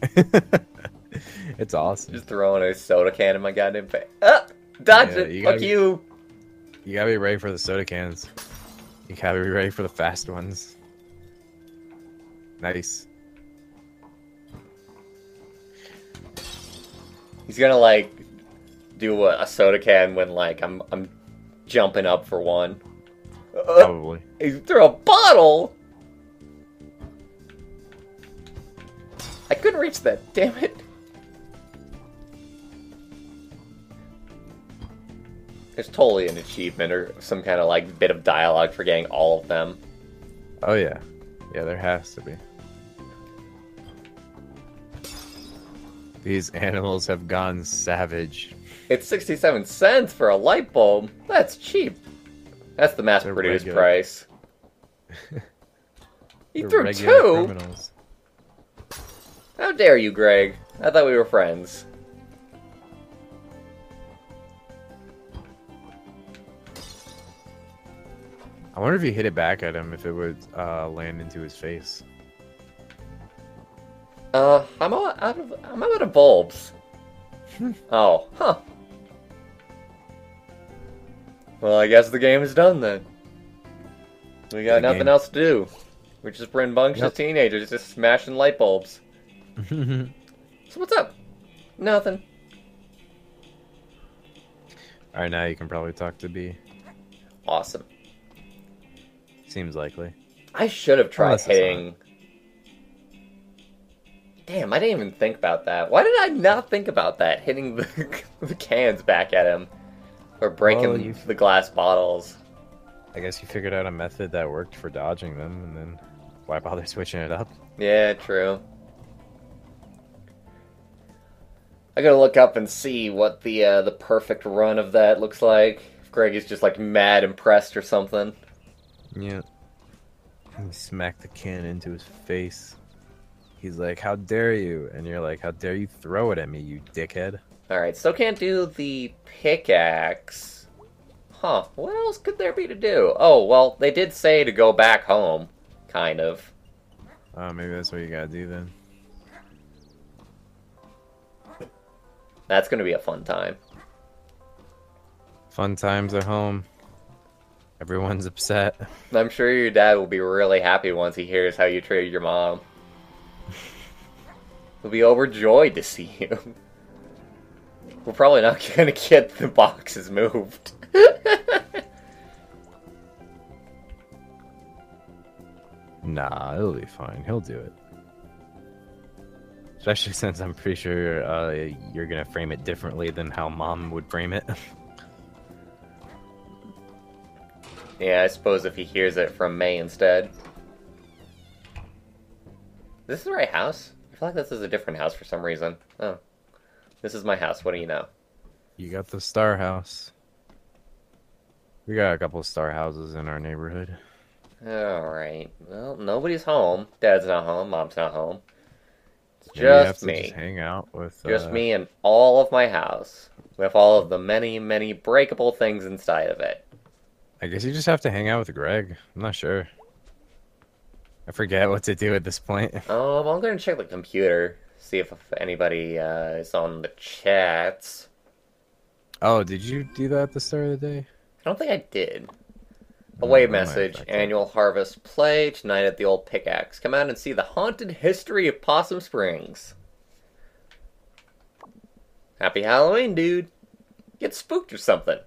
It's awesome. Just throwing a soda can in my goddamn face. Ah! Dodge Yeah, it! Fuck you! You gotta be ready for the soda cans. You gotta be ready for the fast ones. Nice. He's gonna, like, do a soda can when, like, I'm jumping up for one. Probably. He threw a bottle! I couldn't reach that, damn it. There's totally an achievement or some kind of, like, bit of dialogue for getting all of them. Oh yeah. Yeah, there has to be. These animals have gone savage. It's 67 cents for a light bulb. That's cheap. That's the mass-produced regular- price. He They're threw regular 2? criminals. How dare you, Greg? I thought we were friends. I wonder if you hit it back at him, if it would land into his face. I'm out of bulbs. Oh, huh. Well, I guess the game is done then. We got The nothing game- else to do. We're just rambunctious Yep. teenagers just smashing light bulbs. So what's up? Nothing. Alright, now you can probably talk to B. Awesome. Seems likely. I should have tried Unless it's hitting... Damn, I didn't even think about that. Why did I not think about that? Hitting the cans back at him. Or breaking Well, the glass bottles. I guess you figured out a method that worked for dodging them, and then why bother switching it up? Yeah, true. I gotta look up and see what the perfect run of that looks like. If Greg is just like mad impressed or something. Yeah. You smack the can into his face. He's like, how dare you? And you're like, how dare you throw it at me, you dickhead? Alright, still can't do the pickaxe. Huh, what else could there be to do? Oh, well, they did say to go back home. Kind of. Maybe that's what you gotta do then. That's gonna be a fun time. Fun times at home. Everyone's upset. I'm sure your dad will be really happy once he hears how you treated your mom. He'll be overjoyed to see you. We're probably not gonna get the boxes moved. Nah, it'll be fine. He'll do it. Especially since I'm pretty sure you're gonna frame it differently than how mom would frame it. Yeah, I suppose if he hears it from May instead. Is this the right house? I feel like this is a different house for some reason. Oh, this is my house. What do you know? You got the star house. We got a couple of star houses in our neighborhood. Alright. Well, nobody's home. Dad's not home. Mom's not home. It's Maybe you have just to just me. hang out with. Just me and all of my house. With all of the many, many breakable things inside of it. I guess you just have to hang out with Greg. I'm not sure. I forget what to do at this point. I'm going to check the computer. See if anybody is on the chats. Oh, did you do that at the start of the day? I don't think I did. Away that might message. affect it. Annual harvest play. Tonight at the old pickaxe. Come out and see the haunted history of Possum Springs. Happy Halloween, dude. Get spooked or something.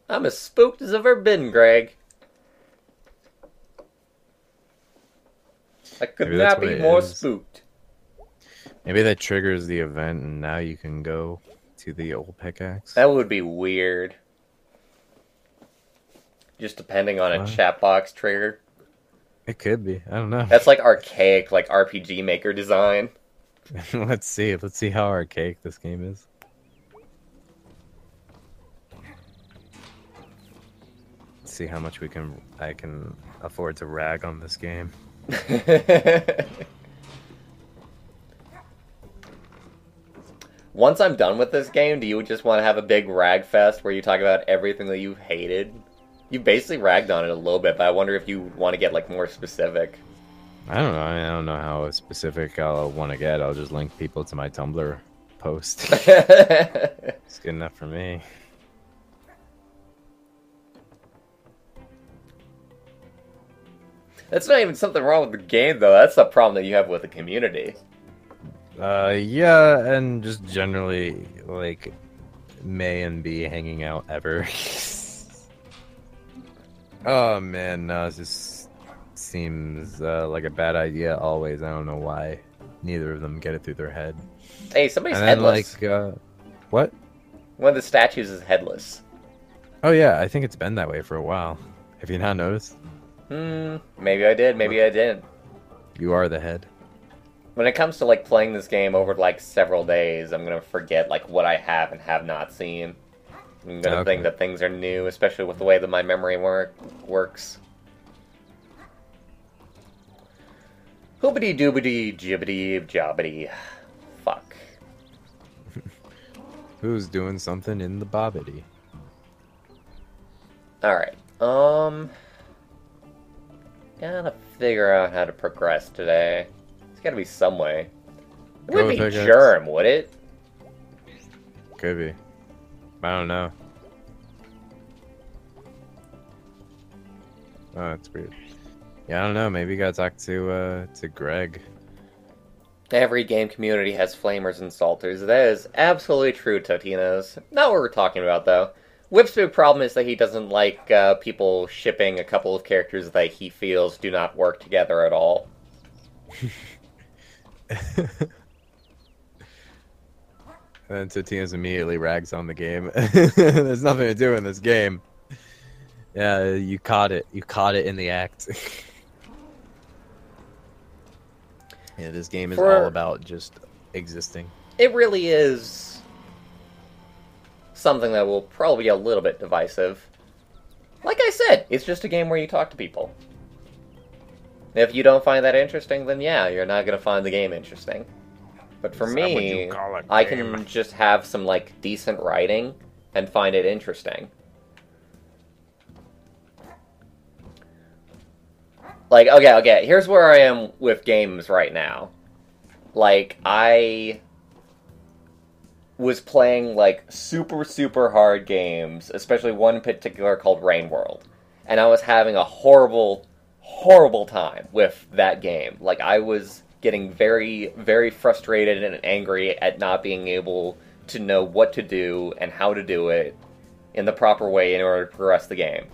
I'm as spooked as I've ever been, Greg. I could Maybe that's not what be it more is. spooked. Maybe that triggers the event, and now you can go to the old pickaxe. That would be weird. Just depending on a What? chat box trigger. It could be. I don't know. That's like archaic, like RPG Maker design. Let's see. Let's see how archaic this game is. Let's see how much I can afford to rag on this game. Once I'm done with this game, do you just want to have a big rag fest where you talk about everything that you hated? You basically ragged on it a little bit, but I wonder if you want to get like more specific. I don't know. I don't know how specific I'll want to get. I'll just link people to my Tumblr post. It's good enough for me. That's not even something wrong with the game, though. That's the problem that you have with the community. Yeah, and just generally, like, May and B hanging out ever. Oh, man, no, it just seems like a bad idea always. I don't know why neither of them get it through their head. Hey, somebody's And then, headless. like, what? One of the statues is headless. Oh, yeah, I think it's been that way for a while. Have you not noticed? Maybe I did, maybe I didn't. You are the head. When it comes to, like, playing this game over, like, several days, I'm gonna forget, like, what I have and have not seen. I'm gonna think that things are new, especially with the way that my memory works. Hoobity doobity jibbity jobbity. Fuck. Who's doing something in the bobbity? Alright, gotta figure out how to progress today. There's gotta be some way. It Go would be with pickaxe. Germ, would it? Could be. I don't know. Oh, that's weird. Yeah, I don't know. Maybe you gotta talk to Greg. Every game community has flamers and salters. That is absolutely true, Totinos. Not what we're talking about, though. Whip's big problem is that he doesn't like people shipping a couple of characters that he feels do not work together at all. And then Totino's immediately rags on the game. There's nothing to do in this game. Yeah, you caught it. You caught it in the act. Yeah, this game is all about just existing. It really is something that will probably be a little bit divisive. Like I said, it's just a game where you talk to people. If you don't find that interesting, then yeah, you're not going to find the game interesting. But for Is that what me, you call a I game? can just have some, like, decent writing and find it interesting. Like, okay, here's where I am with games right now. Like, I was playing, like, super, super hard games, especially one in particular called Rain World. And I was having a horrible, horrible time with that game. Like, I was getting very, very frustrated and angry at not being able to know what to do and how to do it in the proper way in order to progress the game.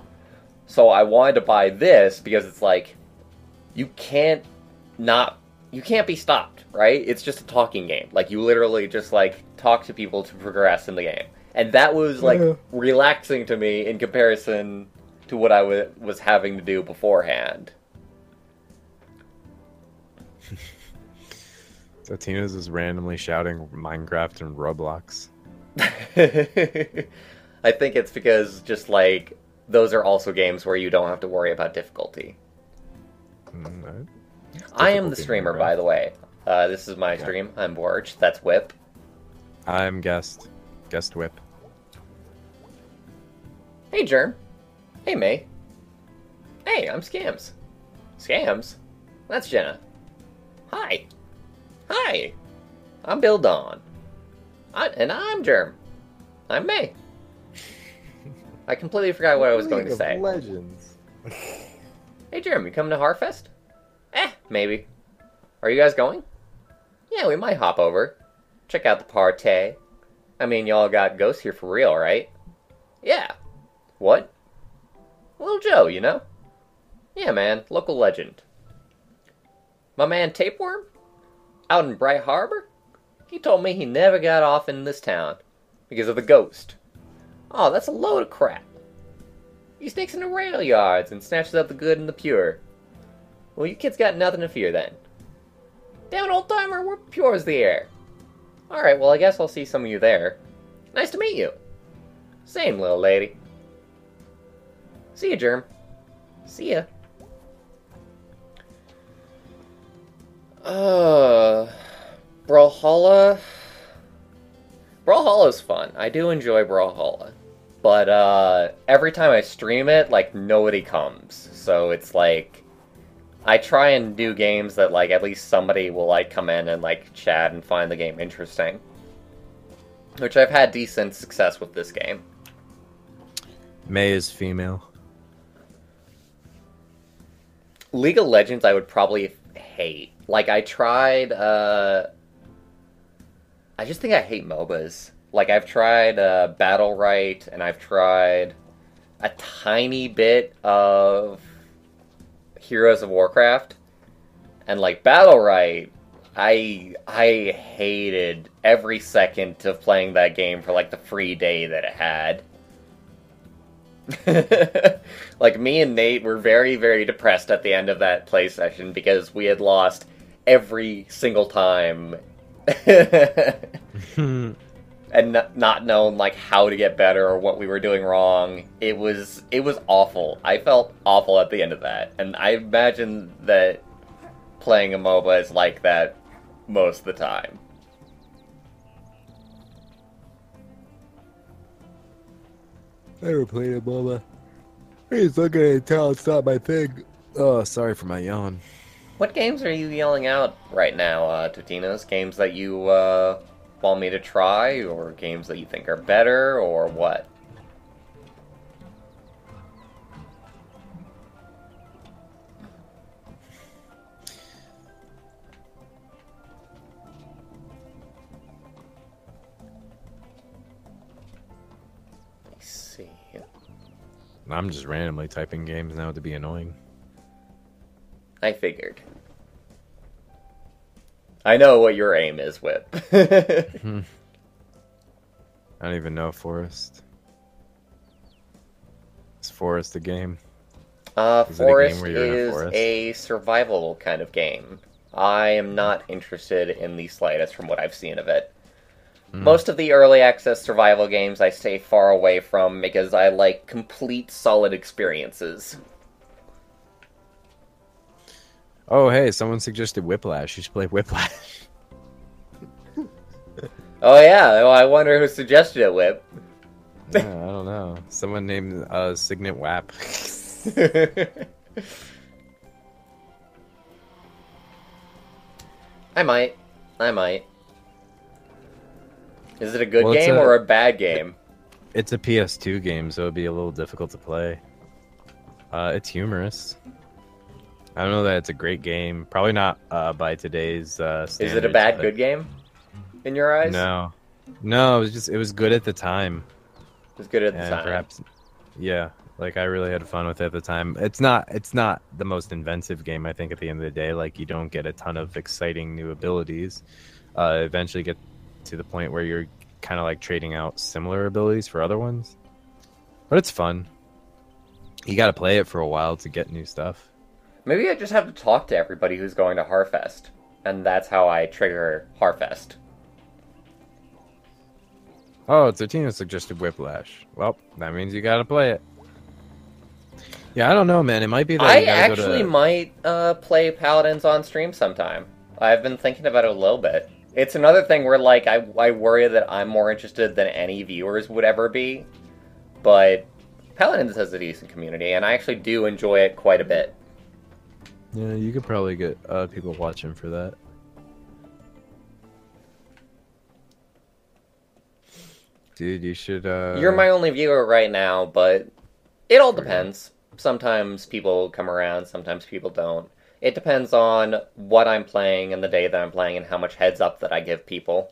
So I wanted to buy this because it's like, you can't be stopped, right? It's just a talking game. Like, you literally just, like, talk to people to progress in the game. And that was, like, relaxing to me in comparison to what I was having to do beforehand. So Tina's is randomly shouting Minecraft and Roblox. I think it's because just like those are also games where you don't have to worry about difficulty. Mm, I am the difficulty in streamer, Minecraft. by the way. This is my stream. I'm Bwarch. That's Whip. I'm guest. Guest whip. Hey, Germ. Hey, May. Hey, I'm Scams. Scams? That's Jenna. Hi. Hi. I'm Bill Dawn. And I'm Germ. I'm May. I completely forgot what I was going to say. Legends. Hey, Germ, you coming to Harfest? Maybe. Are you guys going? Yeah, we might hop over. Check out the party. I mean, y'all got ghosts here for real, right? Yeah. What? Little Joe, you know? Yeah, man, local legend. My man Tapeworm? Out in Bright Harbor? He told me he never got off in this town because of the ghost. Oh, that's a load of crap. He sneaks into rail yards and snatches up the good and the pure. Well, you kids got nothing to fear then. Damn, old timer, we're pure as the air. Alright, well, I guess I'll see some of you there. Nice to meet you. Same, little lady. See ya, Germ. See ya. Brawlhalla. Brawlhalla's fun. I do enjoy Brawlhalla. But, every time I stream it, like, nobody comes. So it's like, I try and do games that, like, at least somebody will, like, come in and, like, chat and find the game interesting. Which I've had decent success with this game. May is female. League of Legends I would probably hate. Like, I tried, I just think I hate MOBAs. Like, I've tried, Battle Right, and I've tried a tiny bit of Heroes of Warcraft. And, like, Battle Right, I hated every second of playing that game for, like, the free day that it had. Like, me and Nate were very, very depressed at the end of that play session because we had lost every single time. And not known, like, how to get better or what we were doing wrong. It was awful. I felt awful at the end of that. And I imagine that playing a MOBA is like that most of the time. I never played a MOBA. He's looking at tell it's not my thing. Oh, sorry for my yawn. What games are you yelling out right now, Totinos? Games that you want me to try, or games that you think are better, or what? Let's see. I'm just randomly typing games now to be annoying. I figured. I know what your aim is, Whip. I don't even know Forest. Is Forest a game? Forest where you're in a is forest? a survival kind of game. I am not interested in the slightest from what I've seen of it. Most of the early access survival games I stay far away from because I like complete solid experiences. Oh, hey, someone suggested Whiplash. You should play Whiplash. Oh yeah, well, I wonder who suggested it, Whip. Yeah, I don't know. Someone named Signet Wap. I might. Is it a good Well, it's game a- or a bad game? It's a PS2 game, so it'd be a little difficult to play. It's humorous. I don't know that it's a great game. Probably not by today's standards. Is it a bad but- good game in your eyes? No, it was good at the time. It was good at the And time. perhaps, yeah, like I really had fun with it at the time. It's not the most inventive game. I think at the end of the day, like you don't get a ton of exciting new abilities. Eventually get to the point where you're kind of like trading out similar abilities for other ones. But it's fun. You got to play it for a while to get new stuff. Maybe I just have to talk to everybody who's going to Harfest. and that's how I trigger Harfest. Oh, Tina suggested Whiplash. Well, that means you gotta play it. Yeah, I don't know, man. It might be that I you gotta go actually to... might play Paladins on stream sometime. I've been thinking about it a little bit. It's another thing where, like, I worry that I'm more interested than any viewers would ever be. But Paladins has a decent community, and I actually do enjoy it quite a bit. Yeah, you could probably get people watching for that. Dude, you should... You're my only viewer right now, but it all depends. Sometimes people come around, sometimes people don't. It depends on what I'm playing and the day that I'm playing and how much heads up that I give people.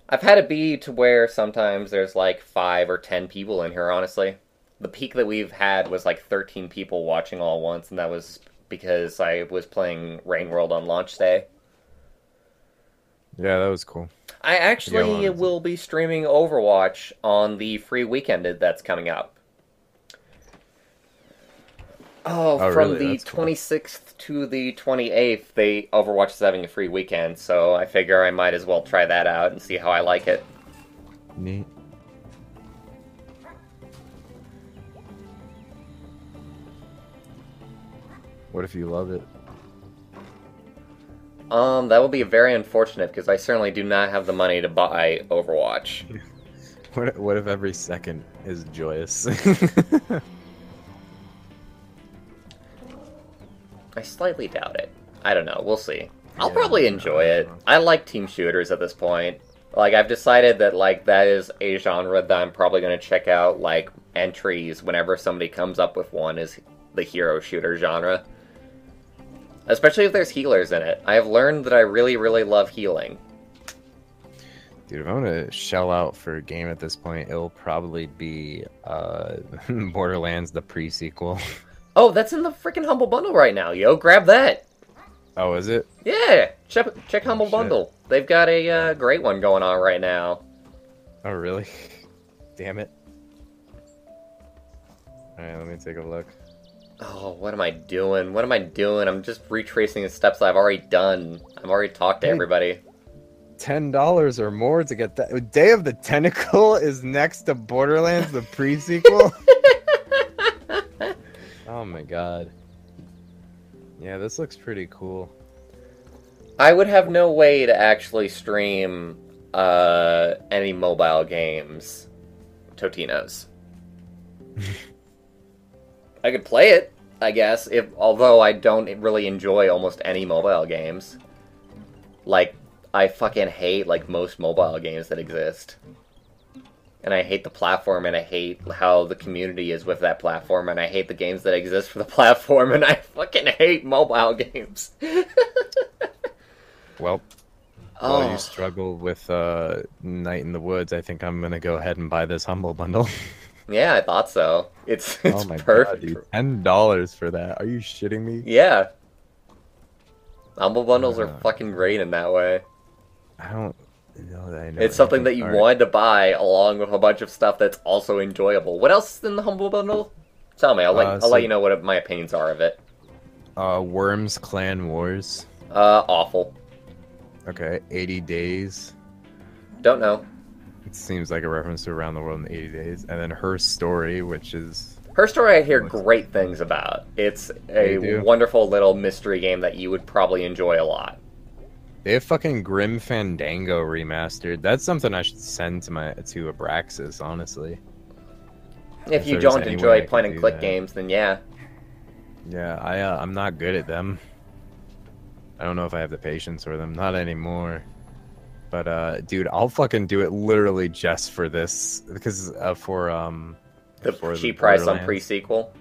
I've had it be to where sometimes there's like 5 or 10 people in here, honestly. The peak that we've had was like 13 people watching all at once, and that was because I was playing Rain World on launch day. Yeah, that was cool. I actually will be streaming Overwatch on the free weekend that's coming up. Oh, from really? the 26th to the 28th, Overwatch is having a free weekend, so I figure I might as well try that out and see how I like it. Neat. What if you love it? That would be very unfortunate because I certainly do not have the money to buy Overwatch. What if every second is joyous? I slightly doubt it. I don't know. We'll see. I'll probably enjoy it. I like team shooters at this point. Like, I've decided that, like, that is a genre that I'm probably going to check out, like, entries whenever somebody comes up with one is the hero shooter genre. Especially if there's healers in it. I have learned that I really, really love healing. Dude, if I'm gonna shell out for a game at this point, it'll probably be Borderlands, the pre-sequel. Oh, that's in the freaking Humble Bundle right now, yo. Grab that. Oh, is it? Yeah, check Humble Bundle. They've got a great one going on right now. Oh, really? Damn it. Alright, let me take a look. Oh, what am I doing? What am I doing? I'm just retracing the steps I've already done. I've already talked to everybody. $10 or more to get that. Day of the Tentacle is next to Borderlands, the pre-sequel? Oh my god. Yeah, this looks pretty cool. I would have no way to actually stream any mobile games. Totinos. I could play it, I guess, although I don't really enjoy almost any mobile games. Like, I fucking hate, like, most mobile games that exist. And I hate the platform, and I hate how the community is with that platform, and I hate the games that exist for the platform, and I fucking hate mobile games. Well, while you struggle with Night in the Woods, I think I'm gonna go ahead and buy this Humble Bundle. Yeah, I thought so. It's oh my perfect. God, dude. $10 for that. Are you shitting me? Yeah. Humble Bundles are fucking great in that way. I don't know that I know. It's something that you wanted to buy along with a bunch of stuff that's also enjoyable. What else is in the Humble Bundle? Tell me, I'll let you know what my opinions are of it. Worms Clan Wars. Awful. Okay, 80 Days. Don't know. It seems like a reference to Around the World in 80 Days. And then Her Story, which is... Her Story I hear great things about. It's a wonderful little mystery game that you would probably enjoy a lot. They have fucking Grim Fandango remastered. That's something I should send to Abraxas, honestly. If you don't enjoy point-and-click games, then yeah. Yeah, I'm not good at them. I don't know if I have the patience for them. Not anymore. But, dude, I'll fucking do it literally just for this. Because, for the cheap price on pre-sequel?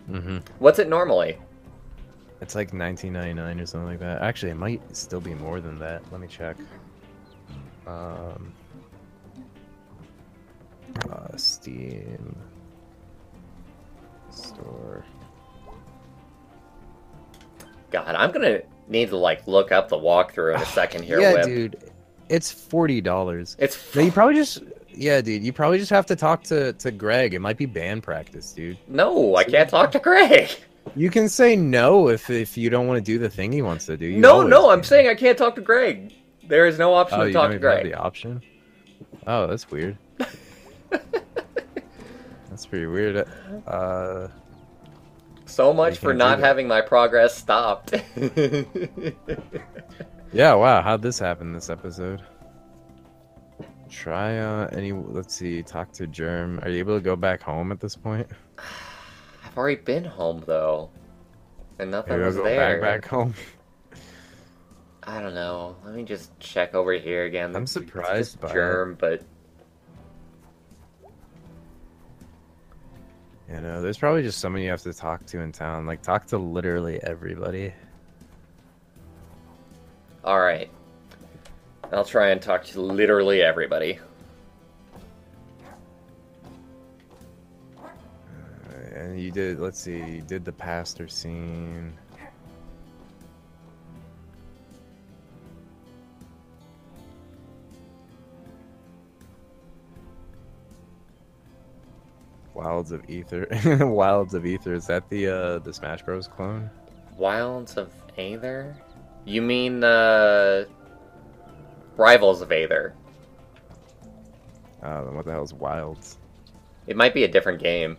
Mm-hmm. What's it normally? It's like $19.99 or something like that. Actually, it might still be more than that. Let me check. Steam store. God, I'm gonna need to like look up the walkthrough in a second here. Yeah, dude, it's $40. You probably just dude. You probably just have to talk to Greg. It might be band practice, dude. No, I can't talk to Greg. You can say no if you don't want to do the thing he wants to do. You No, always no, I'm can. saying I can't talk to Greg. There is no option Oh, to you talk don't to even have Greg. the option? Oh, that's weird. That's pretty weird. So You much for can't do not that. having my progress stopped. Yeah, wow, how'd this happen this episode? Try let's see, talk to Germ. Are you able to go back home at this point? I've already been home though, and Maybe nothing I'll was go back there. back home. I don't know. Let me just check over here again. I'm It's just surprised by it. Germ, but You know, there's probably just someone you have to talk to in town. Like, talk to literally everybody. all right. I'll try and talk to literally everybody. And you did, let's see, you did the pastor scene. Wilds of Ether. Wilds of Ether. Is that the Smash Bros clone? Wilds of Aether? You mean Rivals of Aether? Then what the hell is Wilds? It might be a different game.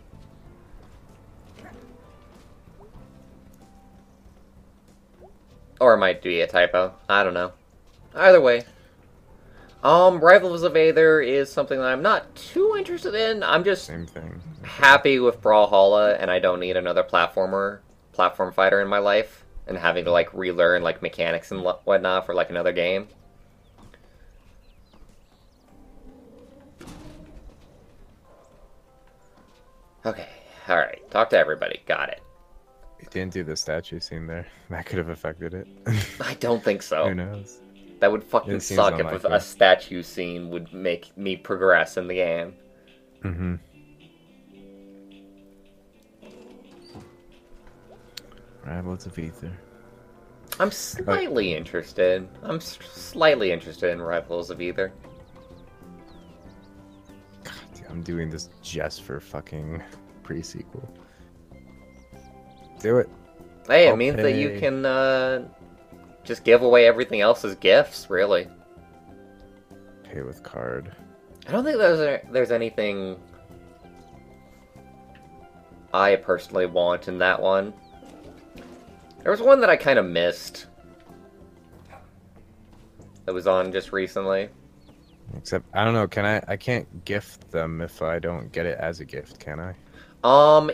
Or it might be a typo. I don't know. Either way. Rivals of Aether is something that I'm not too interested in. I'm just Same thing. happy with Brawlhalla, and I don't need another platform fighter in my life, and having to like relearn like mechanics and whatnot for like another game. Okay, all right. Talk to everybody. Got it. You didn't do the statue scene there. That could have affected it. I don't think so. Who knows? That would fucking It seems suck if unlikely. a statue scene would make me progress in the game. Mm-hmm. Rivals of Ether. I'm slightly interested. I'm slightly interested in Rivals of Aether. God, dude, I'm doing this just for fucking pre-sequel. Do it. Hey, it means that you Okay. can just give away everything else as gifts, really. Pay with card. I don't think there's anything I personally want in that one. There was one that I kind of missed that was on just recently. Except, I don't know, I can't gift them if I don't get it as a gift, can I?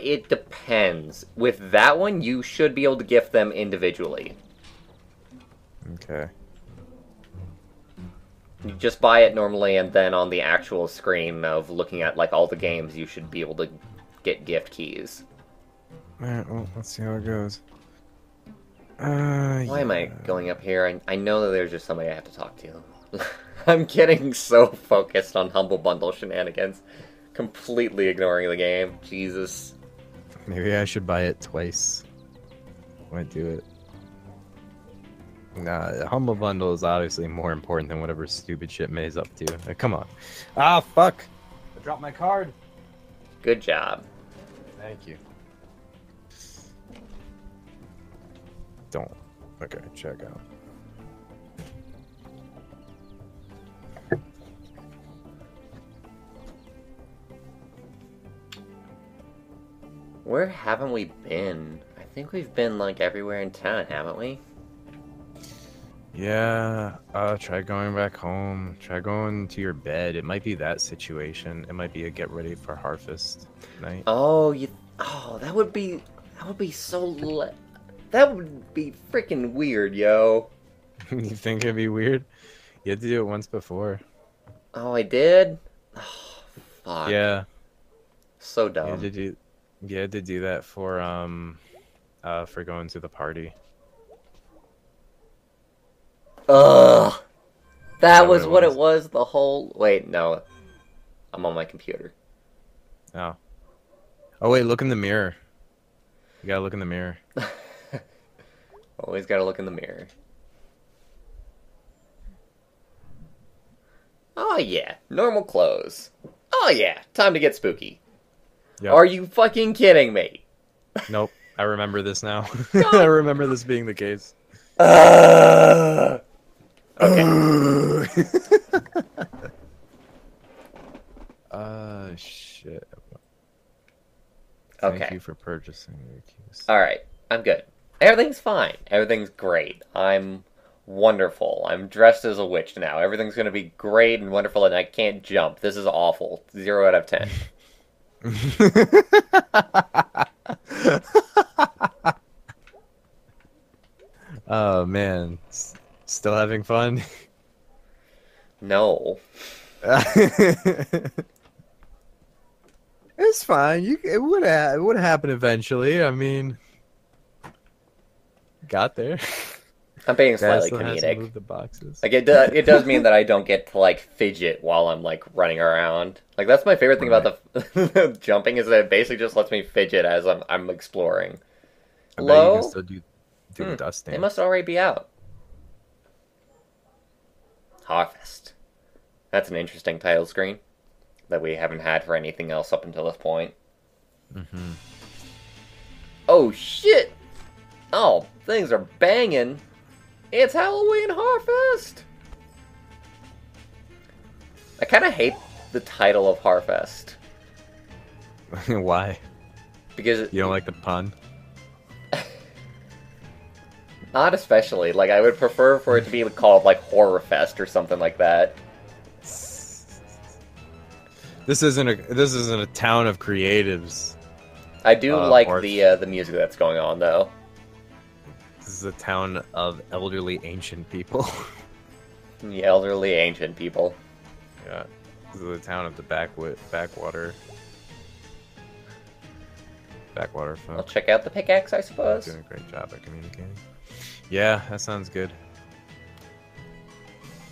It depends. With that one, you should be able to gift them individually. Okay. You just buy it normally, and then on the actual screen of looking at like all the games, you should be able to get gift keys. Alright, well, let's see how it goes. Why am I going up here? I know that there's just somebody I have to talk to. I'm getting so focused on Humble Bundle shenanigans, completely ignoring the game. Jesus. Maybe I should buy it twice. When I do it. Nah, the Humble Bundle is obviously more important than whatever stupid shit May's up to. Come on. Ah, fuck! I dropped my card! Good job. Thank you. Don't. Okay, check out. Where haven't we been? I think we've been like everywhere in town, haven't we? Yeah, try going back home. Try going to your bed. It might be that situation. It might be a get ready for harvest night. Oh, that would be that would be freaking weird, yo. You think it'd be weird? You had to do it once before. Oh, I did? Oh, fuck. Yeah. So You dumb. had to do that for going to the party. Ugh. That that was what what it it was the whole... Wait, no. I'm on my computer. Oh. Oh wait, look in the mirror. You gotta look in the mirror. Always gotta look in the mirror. Oh yeah, normal clothes. Oh yeah, time to get spooky. Yep. Are you fucking kidding me? Nope. I remember this now. I God. remember this being the case. Uh, okay. Shit. Thank Okay. you for purchasing your keys. All right. I'm good. Everything's fine. Everything's great. I'm wonderful. I'm dressed as a witch now. Everything's gonna be great and wonderful, and I can't jump. This is awful. 0 out of 10. Oh man, still having fun? No. It's fine. It would happen eventually. I mean, got there. I'm being Guy slightly still has to comedic. move the boxes. Like it does mean that I don't get to like fidget while I'm like running around. Like that's my favorite thing about the jumping is that it basically just lets me fidget as I'm exploring. I bet you can Low? still do the dust They dance. must already be out. Harvest. That's an interesting title screen that we haven't had for anything else up until this point. Mm-hmm. Oh shit! Oh, things are banging. It's Halloween Harvest! I kind of hate the title of Harvest. Why? Because You don't like the pun? not especially. Like, I would prefer for it to be called, like, Horror Fest or something like that. This isn't a town of creatives. I do like Bwarch. the music that's going on, though. This is a town of elderly ancient people. The elderly ancient people. Yeah. This is the town of the backwater I'll folk. check out the pickaxe, I suppose. Doing a great job at communicating. Yeah, that sounds good.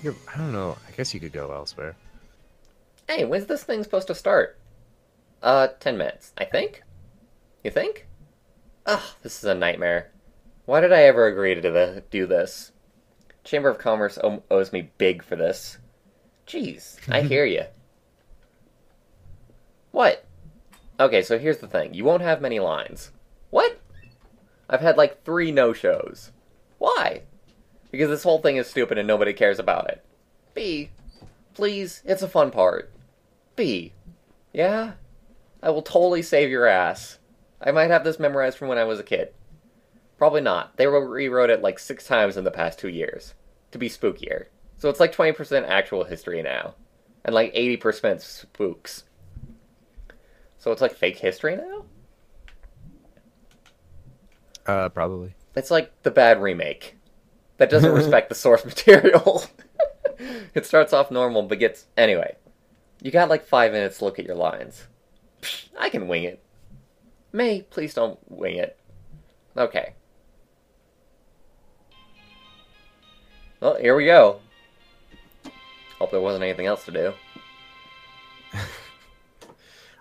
I don't know. I guess you could go elsewhere. Hey, when's this thing supposed to start? 10 minutes, I think? You think? Ugh, this is a nightmare. Why did I ever agree to do this? Chamber of Commerce owes me big for this. Jeez, I hear you. What? Okay, so here's the thing. You won't have many lines. What? I've had like 3 no-shows. Why? Because this whole thing is stupid and nobody cares about it. B. Please, it's a fun part. B. Yeah? I will totally save your ass. I might have this memorized from when I was a kid. Probably not. They rewrote it like 6 times in the past 2 years. To be spookier. So it's like 20% actual history now. And like 80% spooks. So it's like fake history now? Probably. It's like the bad remake. That doesn't respect the source material. It starts off normal, but gets... Anyway. You got like 5 minutes to look at your lines. Psh, I can wing it. May, please don't wing it. Okay. Well, here we go. Hope there wasn't anything else to do.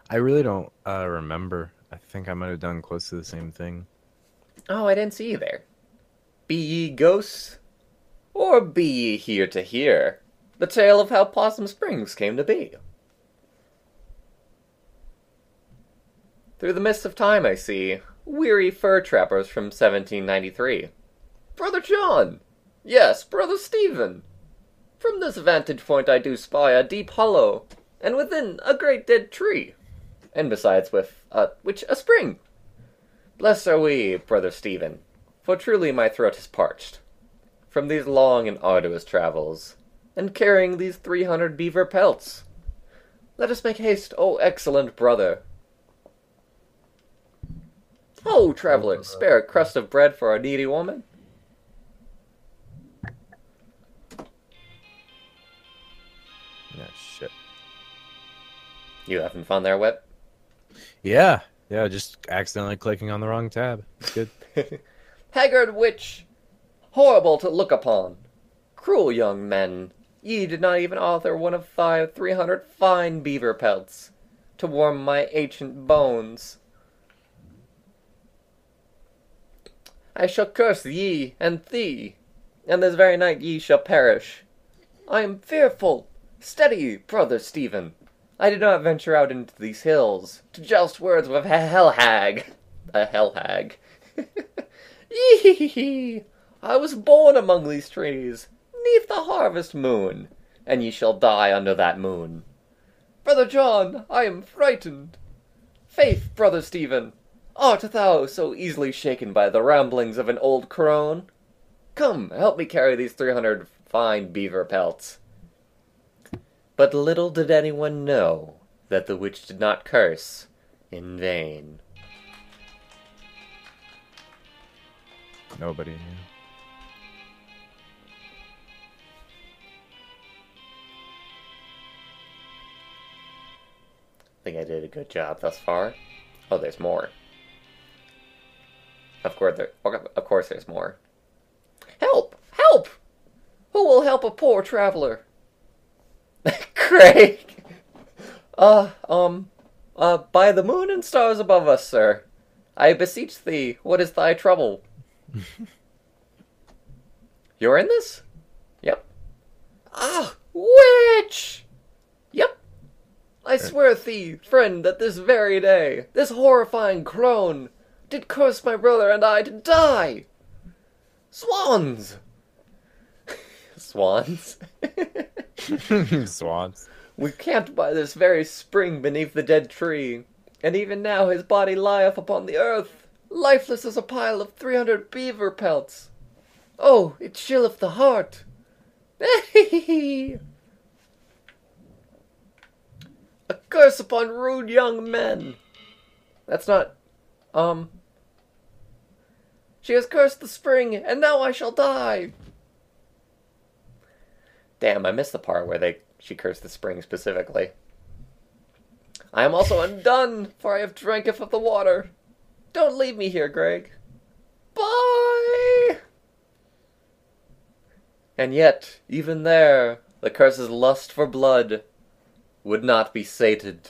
I really don't remember. I think I might have done close to the same thing. Oh, I didn't see you there. Be ye ghosts, or be ye here to hear the tale of how Possum Springs came to be? Through the mist of time I see weary fur trappers from 1793. Brother John! Yes, Brother Stephen! From this vantage point I do spy a deep hollow, and within a great dead tree. And besides with, which a spring. Blessed are we, Brother Stephen, for truly my throat is parched. From these long and arduous travels, and carrying these 300 beaver pelts. Let us make haste, O excellent brother. Ho, traveler, spare a crust of bread for a needy woman. Yeah, shit. You having fun there, Whip? Yeah, just accidentally clicking on the wrong tab. It's good. Haggard witch, horrible to look upon. Cruel young men, ye did not even author one of 300 fine beaver pelts to warm my ancient bones. I shall curse ye and thee, and this very night ye shall perish. I am fearful. Steady, Brother Stephen. I did not venture out into these hills to joust words with a hell hag. A hell hag. Yee! I was born among these trees, neath the harvest moon, and ye shall die under that moon. Brother John, I am frightened. Faith, Brother Stephen, art thou so easily shaken by the ramblings of an old crone? Come, help me carry these 300 fine beaver pelts. But little did anyone know that the witch did not curse in vain. Nobody knew. I think I did a good job thus far. Oh, there's more. Of course there's more. Help! Help! Who will help a poor traveler? Craig! By the moon and stars above us, sir. I beseech thee, what is thy trouble? You're in this? Yep. Ah, witch! Yep. I swear thee, friend, that this very day, this horrifying crone did curse my brother and I to die. Swans! Swans? Swans. We camped by this very spring beneath the dead tree, and even now his body lieth upon the earth, lifeless as a pile of 300 beaver pelts. Oh, it chilleth the heart. A curse upon rude young men. That's not, She has cursed the spring, and now I shall die. Damn, I missed the part where she cursed the spring specifically. I am also undone, for I have dranketh of the water. Don't leave me here, Greg. Bye! And yet, even there, the curse's lust for blood would not be sated.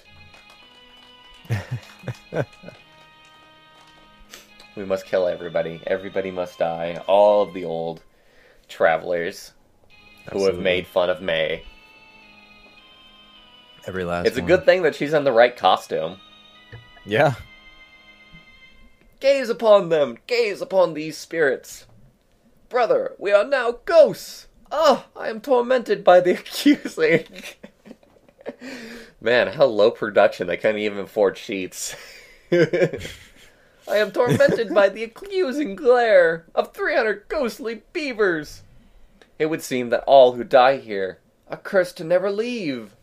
We must kill everybody. Everybody must die. All of the old travelers who have made fun of May. Every last It's a one. good thing that she's in the right costume. Yeah. Gaze upon them! Gaze upon these spirits! Brother, we are now ghosts! Ah, I am tormented by the accusing! Man, how low production, they couldn't even afford sheets. I am tormented by the accusing glare of 300 ghostly beavers! It would seem that all who die here are cursed to never leave.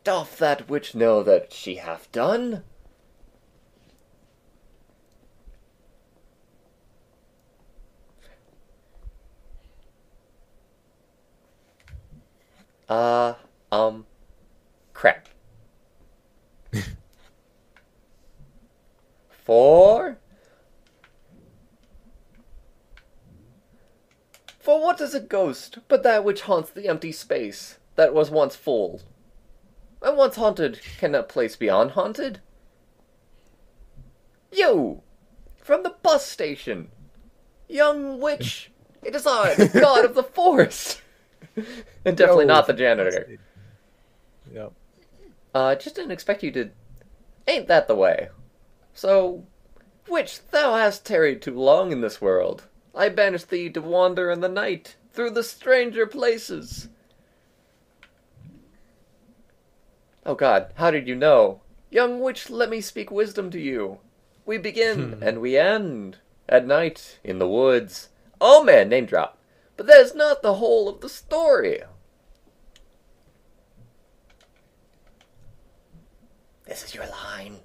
Doth that witch know that she hath done? Crap. For what is a ghost but that which haunts the empty space that was once full? And once haunted, can that place be unhaunted? You! From the bus station! Young witch! It is I, the god of the forest! And definitely not the janitor. Yep. Just didn't expect you to... Ain't that the way? So, witch, thou hast tarried too long in this world. I banish thee to wander in the night, through the stranger places. Oh God, how did you know? Young witch, let me speak wisdom to you. We begin, and we end, at night, in the woods. Oh man, name drop. But that is not the whole of the story. This is your line.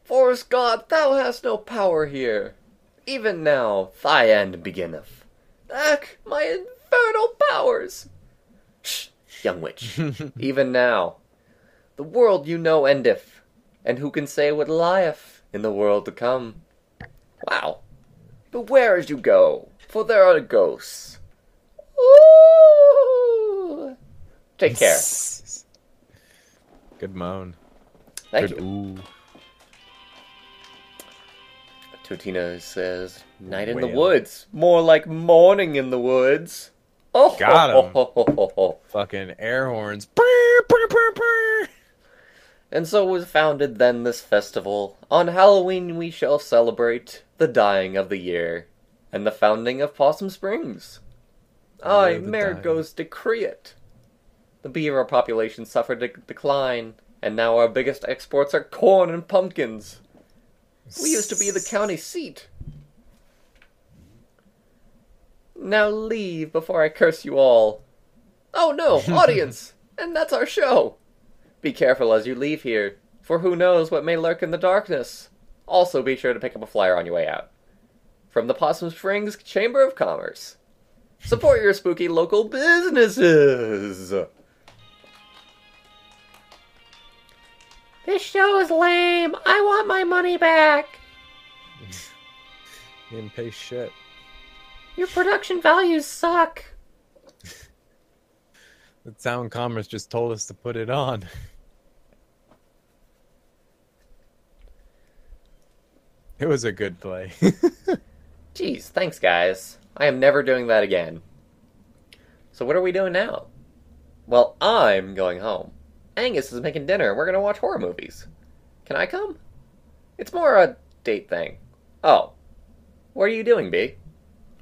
Forest god, thou hast no power here. Even now, thy end beginneth. Ack, my infernal powers! Shh, young witch. Even now, the world you know endeth, and who can say what lieth in the world to come? Wow. Beware as you go, for there are ghosts. Ooh. Take care. Good moan. Thank Good you. ooh. Totino says, night in the woods. More like morning in the woods. Oh, Got him. ho. Fucking air horns. Brr, brr, brr, brr. And so was founded then this festival. On Halloween we shall celebrate the dying of the year and the founding of Possum Springs. Aye, The Mayor dying. goes decree it. The beaver population suffered a decline, and now our biggest exports are corn and pumpkins. We used to be the county seat. Now leave before I curse you all. Oh no, audience! And that's our show! Be careful as you leave here, for who knows what may lurk in the darkness. Also be sure to pick up a flyer on your way out. From the Possum Springs Chamber of Commerce. Support your spooky local businesses! This show is lame. I want my money back. You didn't pay shit. Your production values suck. The town commerce just told us to put it on. It was a good play. Jeez, thanks guys. I am never doing that again. So what are we doing now? Well, I'm going home. Angus is making dinner and we're gonna watch horror movies. Can I come? It's more a date thing. Oh. What are you doing, B?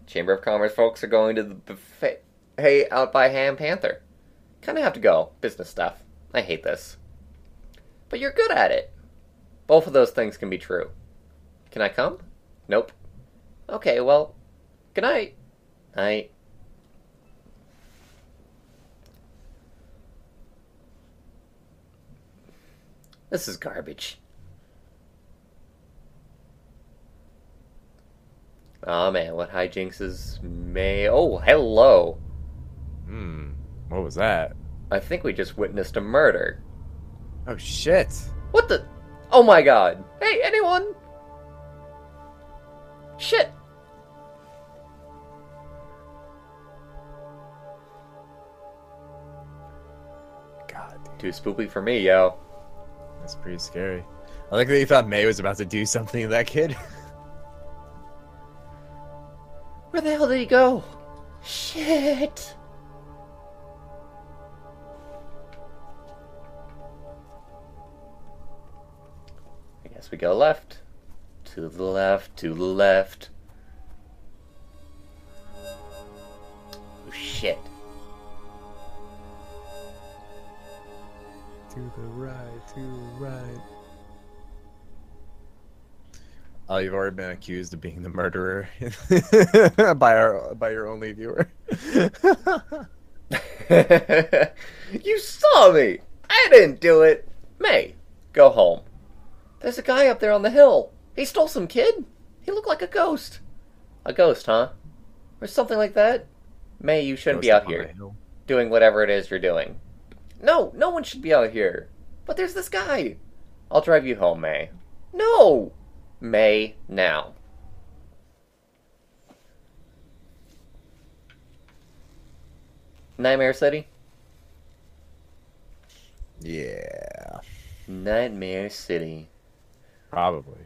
Chamber of Commerce folks are going to the buffet out by Ham Panther. Kinda have to go. Business stuff. I hate this. But you're good at it. Both of those things can be true. Can I come? Nope. Okay, well, good night. Night. This is garbage. Oh man, what hijinks may... Oh, hello. What was that? I think we just witnessed a murder. Oh shit! What the... Oh my god. Hey, anyone? Shit. God, dude, Too spooky for me, yo. that's pretty scary. I like that you thought May was about to do something to that kid. Where the hell did he go? Shit. I guess we go left. To the left, to the left. Oh, shit. To the right, to the right. Oh, you've already been accused of being the murderer by your only viewer. You saw me! I didn't do it! May, go home. There's a guy up there on the hill. He stole some kid. He looked like a ghost. A ghost, huh? Or something like that? May, you shouldn't be out here doing whatever it is you're doing. No, no one should be out here. But there's this guy. I'll drive you home, May. No! May, now. Nightmare City? Yeah, Nightmare City. probably.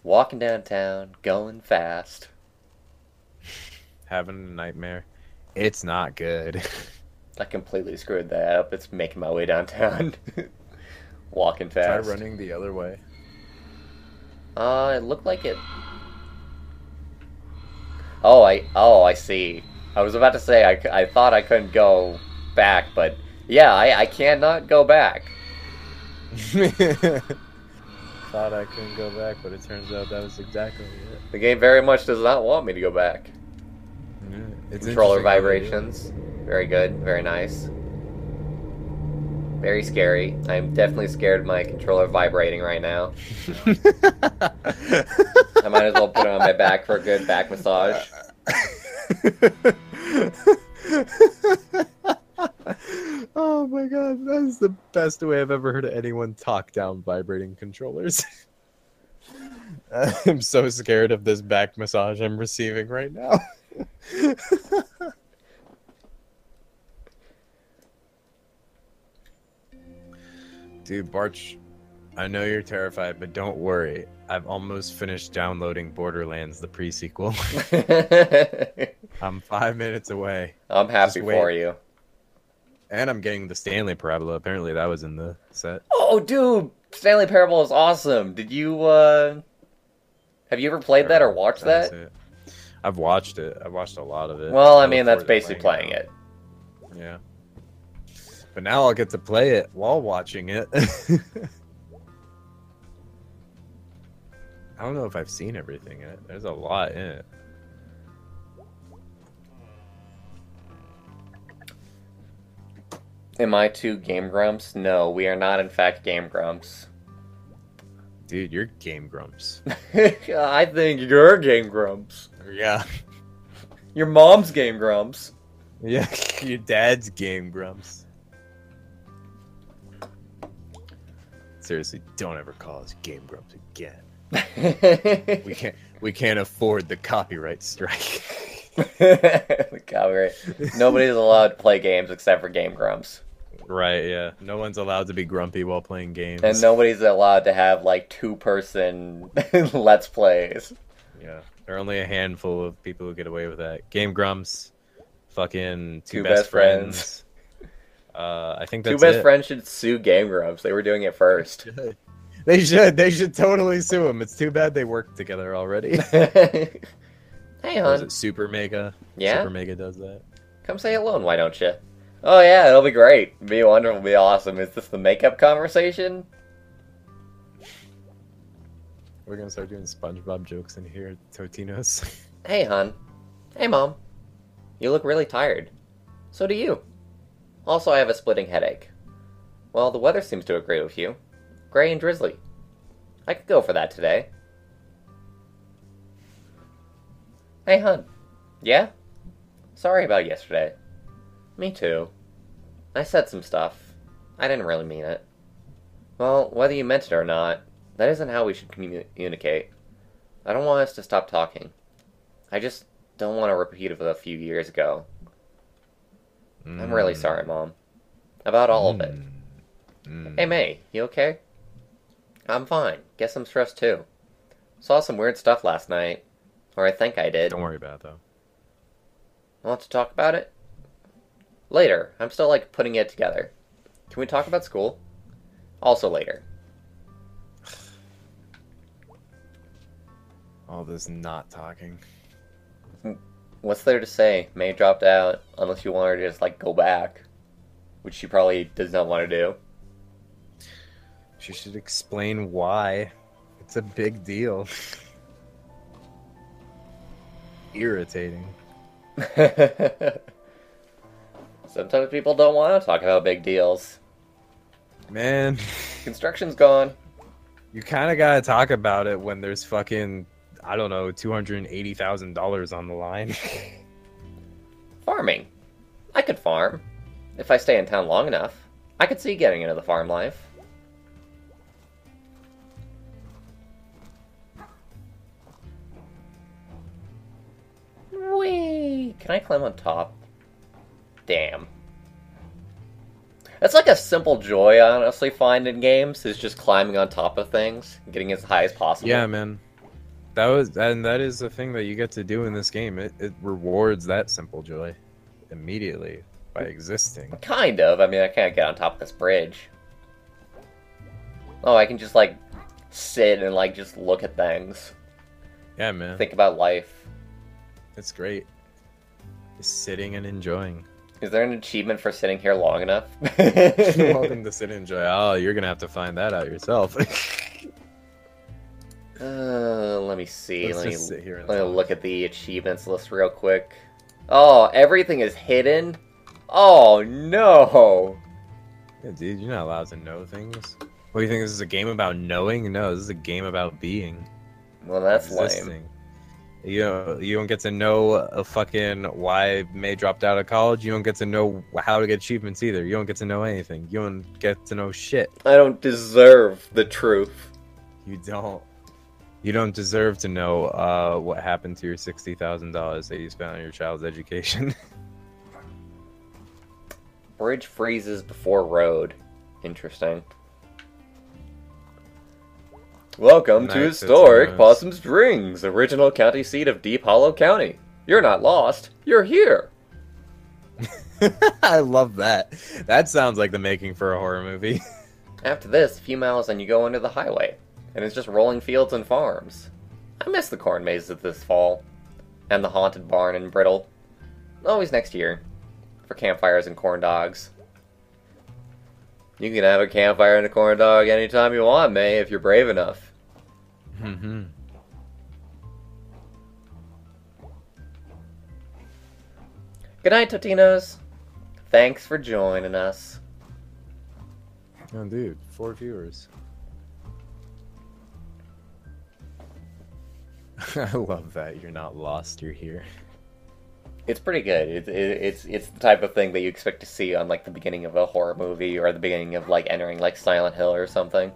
Walking downtown, going fast. Having a nightmare. It's not good. I completely screwed that up. It's making my way downtown. Walking Try fast. running the other way. It looked like it. Oh, I see. I was about to say I thought I couldn't go back, but yeah, I cannot go back. Thought I couldn't go back, but it turns out that was exactly it. The game very much does not want me to go back. Yeah, it's Controller interesting how they do it. vibrations. Very good. Very nice. Very scary. I'm definitely scared of my controller vibrating right now. I might as well put it on my back for a good back massage. Oh my god, that's the best way I've ever heard anyone talk down vibrating controllers. I'm so scared of this back massage I'm receiving right now. Dude, Bwarch, I know you're terrified, but don't worry. I've almost finished downloading Borderlands, the pre-sequel. I'm 5 minutes away. I'm happy Just wait. for you. And I'm getting the Stanley Parabola. Apparently that was in the set. Oh, Oh, dude, Stanley Parable is awesome. Did you have you ever played that or watched I didn't that? see it. I've watched it. I've watched a lot of it. Well, I look mean, that's forward to basically playing it. Yeah. But now I'll get to play it while watching it. I don't know if I've seen everything in it. There's a lot in it. Am I two Game Grumps? No, we are not, in fact, Game Grumps. Dude, you're Game Grumps. I think you're Game Grumps. Yeah. Your mom's Game Grumps. Yeah, your dad's Game Grumps. Seriously, don't ever call us Game Grumps again. We can't afford the copyright strike. The copyright. Nobody's allowed to play games except for Game Grumps. Right, yeah. No one's allowed to be grumpy while playing games. And nobody's allowed to have, like, two-person Let's Plays. Yeah. There are only a handful of people who get away with that. Game Grumps, fucking Two Best Best Friends. I think that's Two Best it. Friends should sue Game Grumps. They were doing it first. They should. They should totally sue them. It's too bad they worked together already. Hey, Was hon. it Super Mega? Yeah? Super Mega does that. Come say hello, why don't you? Oh, yeah, it'll be great. Be wonderful, be awesome. Is this the makeup conversation? We're gonna start doing SpongeBob jokes in here, Totinos. Hey, hon. Hey, Mom. You look really tired. So do you. Also, I have a splitting headache. Well, the weather seems to agree with you. Gray and drizzly. I could go for that today. Hey, hon. Yeah? Sorry about yesterday. Me too. I said some stuff. I didn't really mean it. Well, whether you meant it or not, that isn't how we should communicate. I don't want us to stop talking. I just don't want a repeat of a few years ago. I'm really sorry, Mom. About all of it. Hey, May, you okay? I'm fine. Guess I'm stressed too. Saw some weird stuff last night. Or I think I did. Don't worry about it, though. Want to talk about it? Later. I'm still, like, putting it together. Can we talk about school? Also later. All this not talking. What's there to say? May dropped out, unless you want her to just, like, go back. Which she probably does not want to do. She should explain why. It's a big deal. Irritating. Sometimes people don't want to talk about big deals. Man, Construction's gone. you kind of gotta talk about it when there's fucking, I don't know, $280,000 on the line. Farming. I could farm. If I stay in town long enough. I could see getting into the farm life. Whee! Can I climb on top? Damn. That's like a simple joy I honestly find in games, is just climbing on top of things, getting as high as possible. Yeah, man. That is the thing that you get to do in this game. It rewards that simple joy immediately by existing. Kind of. I mean, I can't get on top of this bridge. Oh, I can just, like, sit and, like, just look at things. Yeah, man. Think about life. It's great. Just sitting and enjoying. Is there an achievement for sitting here long enough? You're welcome to sit and enjoy. Oh, you're gonna have to find that out yourself. Let me see. Let's Let me, just sit here and let me talk. look at the achievements list real quick. Oh, everything is hidden? Oh, no! Yeah, dude, you're not allowed to know things. What do you think? This is a game about knowing? No, this is a game about being. Well, that's lame. Existing. You don't get to know a fucking why May dropped out of college. You don't get to know how to get achievements either. You don't get to know anything. You don't get to know shit. I don't deserve the truth. You don't. You don't deserve to know what happened to your $60,000 that you spent on your child's education. Bridge freezes before road. Interesting. Welcome to Nice, historic it's nice. Possum Springs, original county seat of Deep Hollow County. You're not lost. You're here. I love that. That sounds like the making for a horror movie. After this, a few miles and you go under the highway, and it's just rolling fields and farms. I miss the corn mazes this fall, and the haunted barn in Brittle. Always next year, for campfires and corn dogs. You can have a campfire and a corn dog anytime you want, May, if you're brave enough. Mm-hmm. Good night, Totinos. Thanks for joining us. Oh, dude, 4 viewers. I love that. You're not lost, you're here. It's pretty good. It's the type of thing that you expect to see on like the beginning of a horror movie or the beginning of like entering like Silent Hill or something.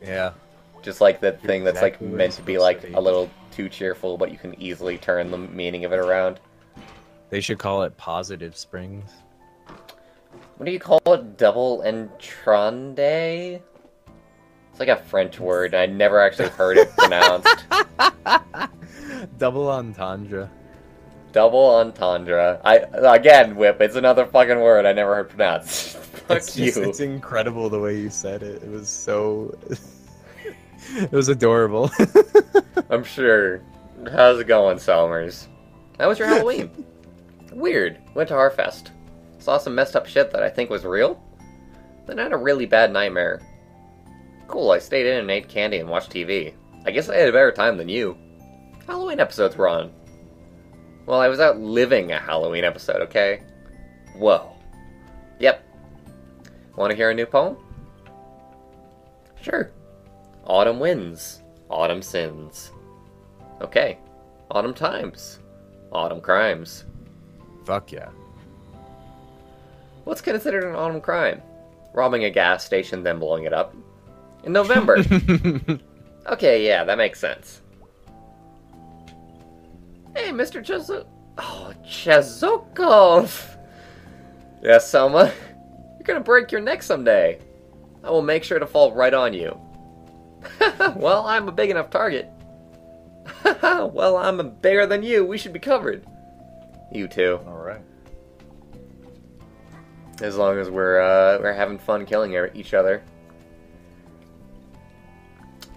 Yeah. Just like that thing that's like exactly what meant it's to be supposed like to be. a little too cheerful, but you can easily turn the meaning of it around. They should call it Positive Springs. What do you call it? Double entrande? It's like a French word. I never actually heard it pronounced. Double entendre. Double entendre. Again, Whip, it's another fucking word I never heard pronounced. Fuck you. It's incredible the way you said it. It was so... it was adorable. I'm sure. How's it going, Selmers? How was your Halloween? Weird. Went to Harfest. Saw some messed up shit that I think was real. Then I had a really bad nightmare. Cool, I stayed in and ate candy and watched TV. I guess I had a better time than you. Halloween episodes were on. Well, I was out living a Halloween episode, okay? Whoa. Yep. Want to hear a new poem? Sure. Autumn winds. Autumn sins. Okay. Autumn times. Autumn crimes. Fuck yeah. What's considered an autumn crime? Robbing a gas station, then blowing it up. In November. Okay, yeah, that makes sense. Hey, Mr. Chazuk... Oh, Chazukov! Yes, Selma? You're gonna break your neck someday. I will make sure to fall right on you. Well, I'm a big enough target. Well, I'm bigger than you. We should be covered. You too. Alright. As long as we're having fun killing each other.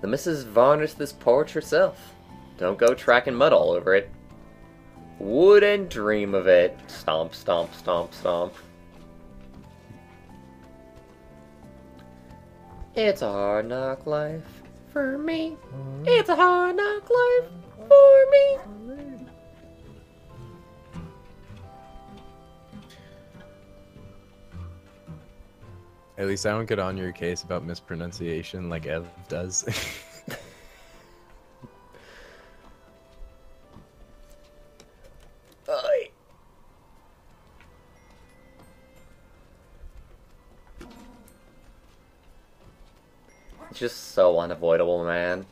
The missus varnished this porch herself. Don't go tracking mud all over it. Wouldn't dream of it. Stomp, stomp, stomp, stomp. It's a hard knock life for me. It's a hard knock life for me. At least I don't get on your case about mispronunciation like Ev does. Aye. It's just so unavoidable, man.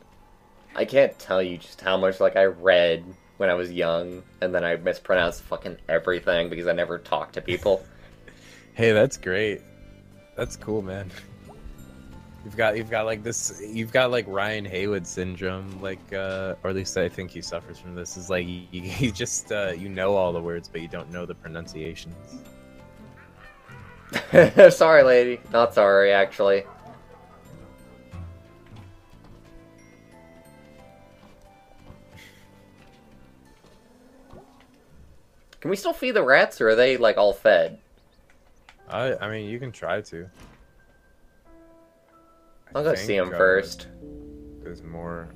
I can't tell you just how much like I read when I was young, and then I mispronounced fucking everything because I never talked to people. Hey, that's great. That's cool, man. You've got like this. You've got like Ryan Haywood syndrome, like, or at least I think he suffers from this. Is like you just you know all the words, but you don't know the pronunciations. Sorry, lady. Not sorry, actually. Can we still feed the rats, or are they like all fed? I mean, you can try to. I'll go see them first. There's more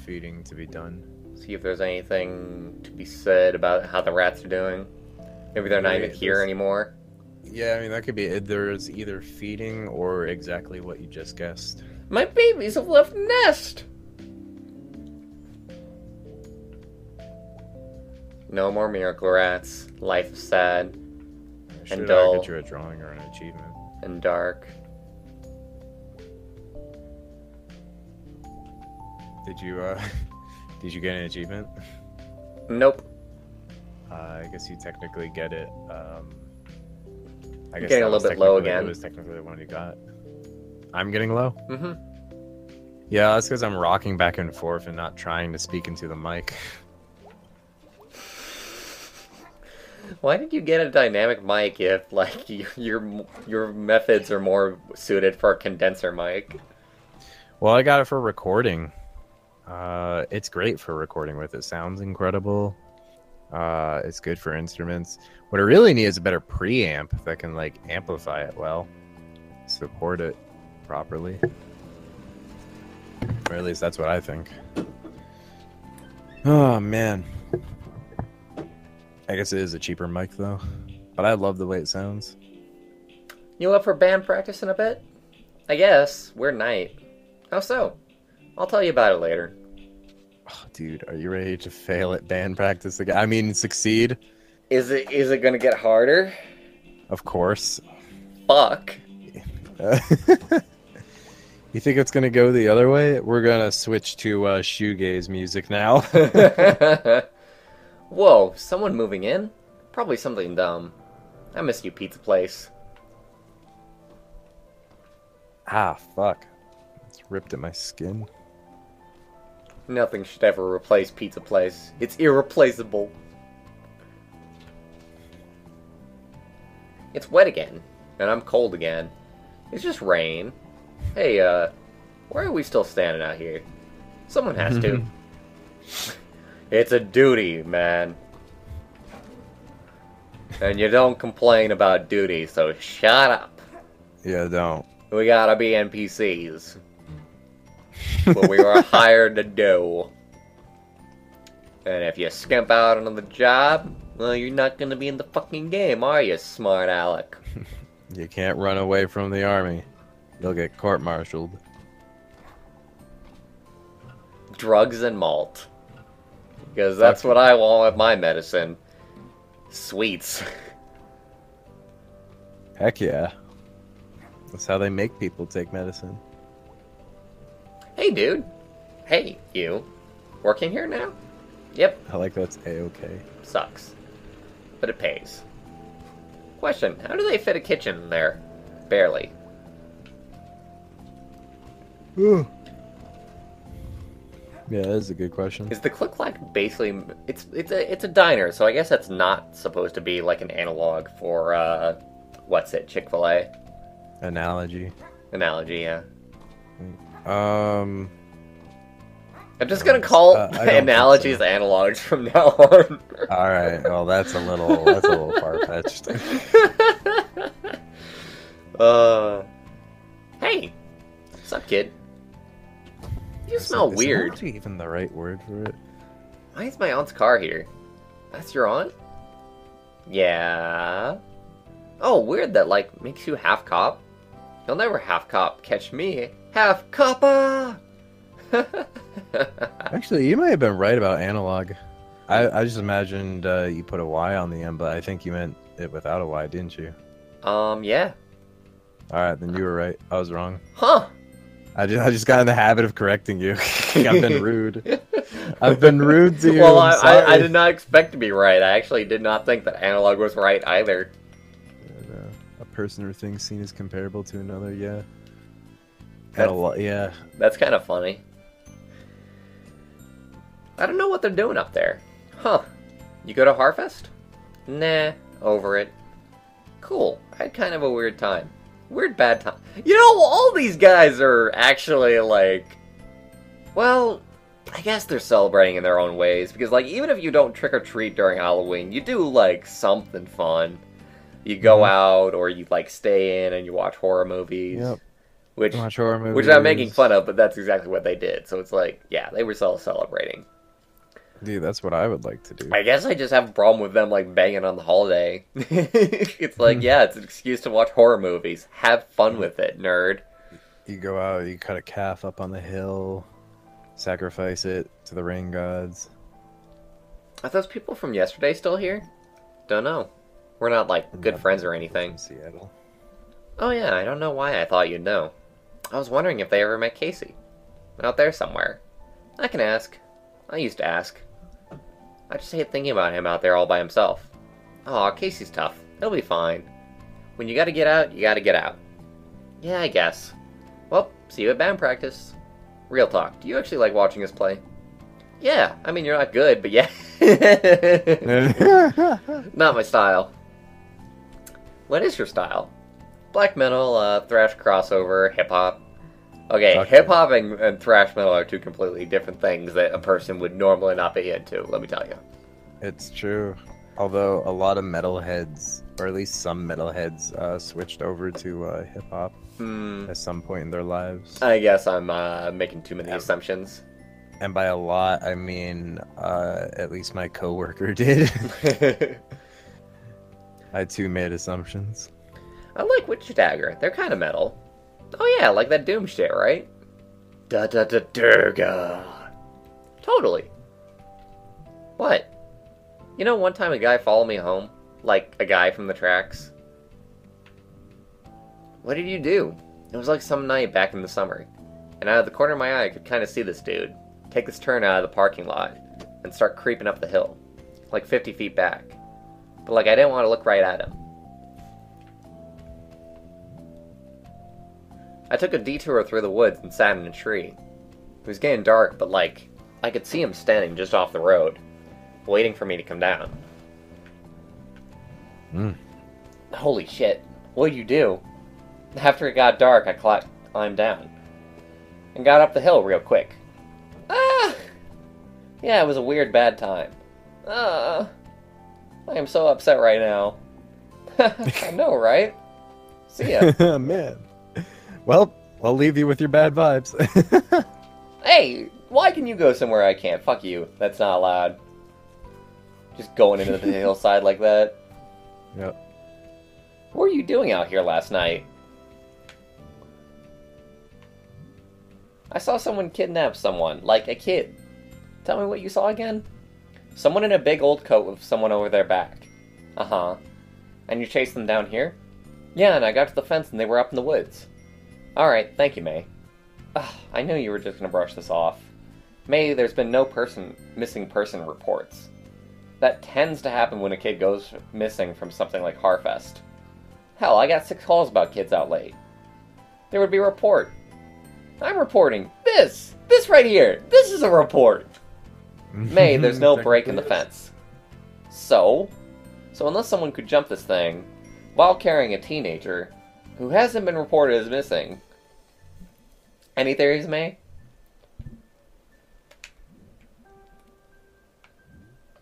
feeding to be done. See if there's anything to be said about how the rats are doing. Maybe they're not even here anymore. Yeah, I mean, that could be it. There's either feeding or exactly what you just guessed. My babies have left the nest! No more miracle rats. Life is sad. Should And dull. get you a drawing or an achievement. And dark. Did you did you get an achievement? Nope. I guess you technically get it. I guess Getting a that was little bit low technically- again. It was technically the one you got. I'm getting low. Mm-hmm. Yeah, that's because I'm rocking back and forth and not trying to speak into the mic. Why did you get a dynamic mic if like your methods are more suited for a condenser mic? Well, I got it for recording. It's great for recording with. It sounds incredible. It's good for instruments. What I really need is a better preamp that can like amplify it well, support it properly. Or at least that's what I think. Oh man. I guess it is a cheaper mic though, but I love the way it sounds. You up for band practice in a bit? I guess. We're night. How so? I'll tell you about it later. Oh, dude, are you ready to fail at band practice again? I mean, succeed? Is it gonna get harder? Of course. Fuck. You think it's gonna go the other way? We're gonna switch to shoegaze music now. Whoa, someone moving in? Probably something dumb. I miss you, pizza place. Ah, fuck. It's ripped at my skin. Nothing should ever replace pizza place. It's irreplaceable. It's wet again, and I'm cold again. It's just rain. Hey, why are we still standing out here? Someone has to. It's a duty, man. And you don't complain about duty, so shut up. Yeah, don't. We gotta be NPCs. What we were hired to do. And if you skimp out on the job, well, you're not gonna be in the fucking game, are you, smart Alec? You can't run away from the army. You'll get court-martialed. Drugs and malt. Because that's what I want with my medicine. Sweets. Heck yeah. That's how they make people take medicine. Hey, dude. Hey, you. Working here now? Yep. I like that's A-okay. Sucks. But it pays. Question, how do they fit a kitchen in there? Barely. Yeah, that is a good question. Is the Click-Clack basically... It's a diner, so I guess that's not supposed to be like an analog for, what's it, Chick-fil-A? Analogy. Analogy, yeah. I'm just gonna call analogies so. analogs from now on. Alright, well that's a little far-fetched. Hey! What's up, kid? You smell weird. Is that even the right word for it? Why is my aunt's car here? That's your aunt? Yeah. Oh, weird that, like, makes you half cop. You'll never half cop catch me. Half coppa! Actually, you might have been right about analog. I just imagined you put a Y on the end, but I think you meant it without a Y, didn't you? Yeah. Alright, then you were right. I was wrong. Huh! I just got in the habit of correcting you. I've been rude. I've been rude to you. Well, I did not expect to be right. I actually did not think that analog was right either. And, a person or thing seen as comparable to another, yeah. Yeah. That's kind of funny. I don't know what they're doing up there. Huh. You go to Harfest? Nah, over it. Cool. I had kind of a weird time. Weird bad time. You know, all these guys are actually, like... Well, I guess they're celebrating in their own ways. Because, like, even if you don't trick-or-treat during Halloween, you do, like, something fun. You go out, or you, like, stay in and you watch horror movies. Yep. Which horror movies. I'm making fun of, but that's exactly what they did. So it's like, yeah, they were celebrating. Dude, that's what I would like to do. I guess I just have a problem with them, like, banging on the holiday. It's like, yeah, it's an excuse to watch horror movies. Have fun with it, nerd. You go out, you cut a calf up on the hill, sacrifice it to the rain gods. Are those people from yesterday still here? Don't know. We're not, like, good friends or anything. From Seattle. Oh, yeah, I don't know why I thought you'd know. I was wondering if they ever met Casey. Out there somewhere. I can ask. I used to ask. I just hate thinking about him out there all by himself. Aw, Casey's tough. He'll be fine. When you gotta get out, you gotta get out. Yeah, I guess. Well, see you at band practice. Real talk, do you actually like watching us play? Yeah, I mean, you're not good, but yeah. Not my style. What is your style? Black metal, thrash crossover, hip hop. Okay, Fuck hip yeah. hop and thrash metal are two completely different things that a person would normally not be into, let me tell you. It's true. Although a lot of metalheads, or at least some metalheads, switched over to hip hop Hmm, at some point in their lives. I guess I'm making too many And, assumptions. and by a lot, I mean at least my coworker did. I I too made assumptions. like Witch Dagger. They're kind of metal. Oh yeah, like that Doom shit, right? Da da da Durga. Totally. What? You know, one time a guy followed me home, like a guy from the tracks. What did you do? It was like some night back in the summer, and out of the corner of my eye, I could kind of see this dude take this turn out of the parking lot and start creeping up the hill, like 50 feet back. But like I didn't want to look right at him. I took a detour through the woods and sat in a tree. It was getting dark, but like I could see him standing just off the road, waiting for me to come down. Mm. Holy shit! What'd you do? After it got dark, I climbed down and got up the hill real quick. Ah! Yeah, it was a weird bad time. Ah! I am so upset right now. I know, right? See ya. Man. Well, I'll leave you with your bad vibes. Hey, why can you go somewhere I can't? Fuck you. That's not allowed. Just going into the hillside like that. Yep. What were you doing out here last night? I saw someone kidnap someone, like a kid. Tell me what you saw again? Someone in a big old coat with someone over their back. Uh-huh. And you chased them down here? Yeah, and I got to the fence and they were up in the woods. Alright, thank you, May. Ugh, I knew you were just gonna brush this off. May, there's been no missing person reports. That tends to happen when a kid goes missing from something like Harfest. Hell, I got 6 calls about kids out late. There would be a report. I'm reporting this! This right here! This is a report! May, there's no break in the fence. So unless someone could jump this thing while carrying a teenager who hasn't been reported as missing. Any theories, May?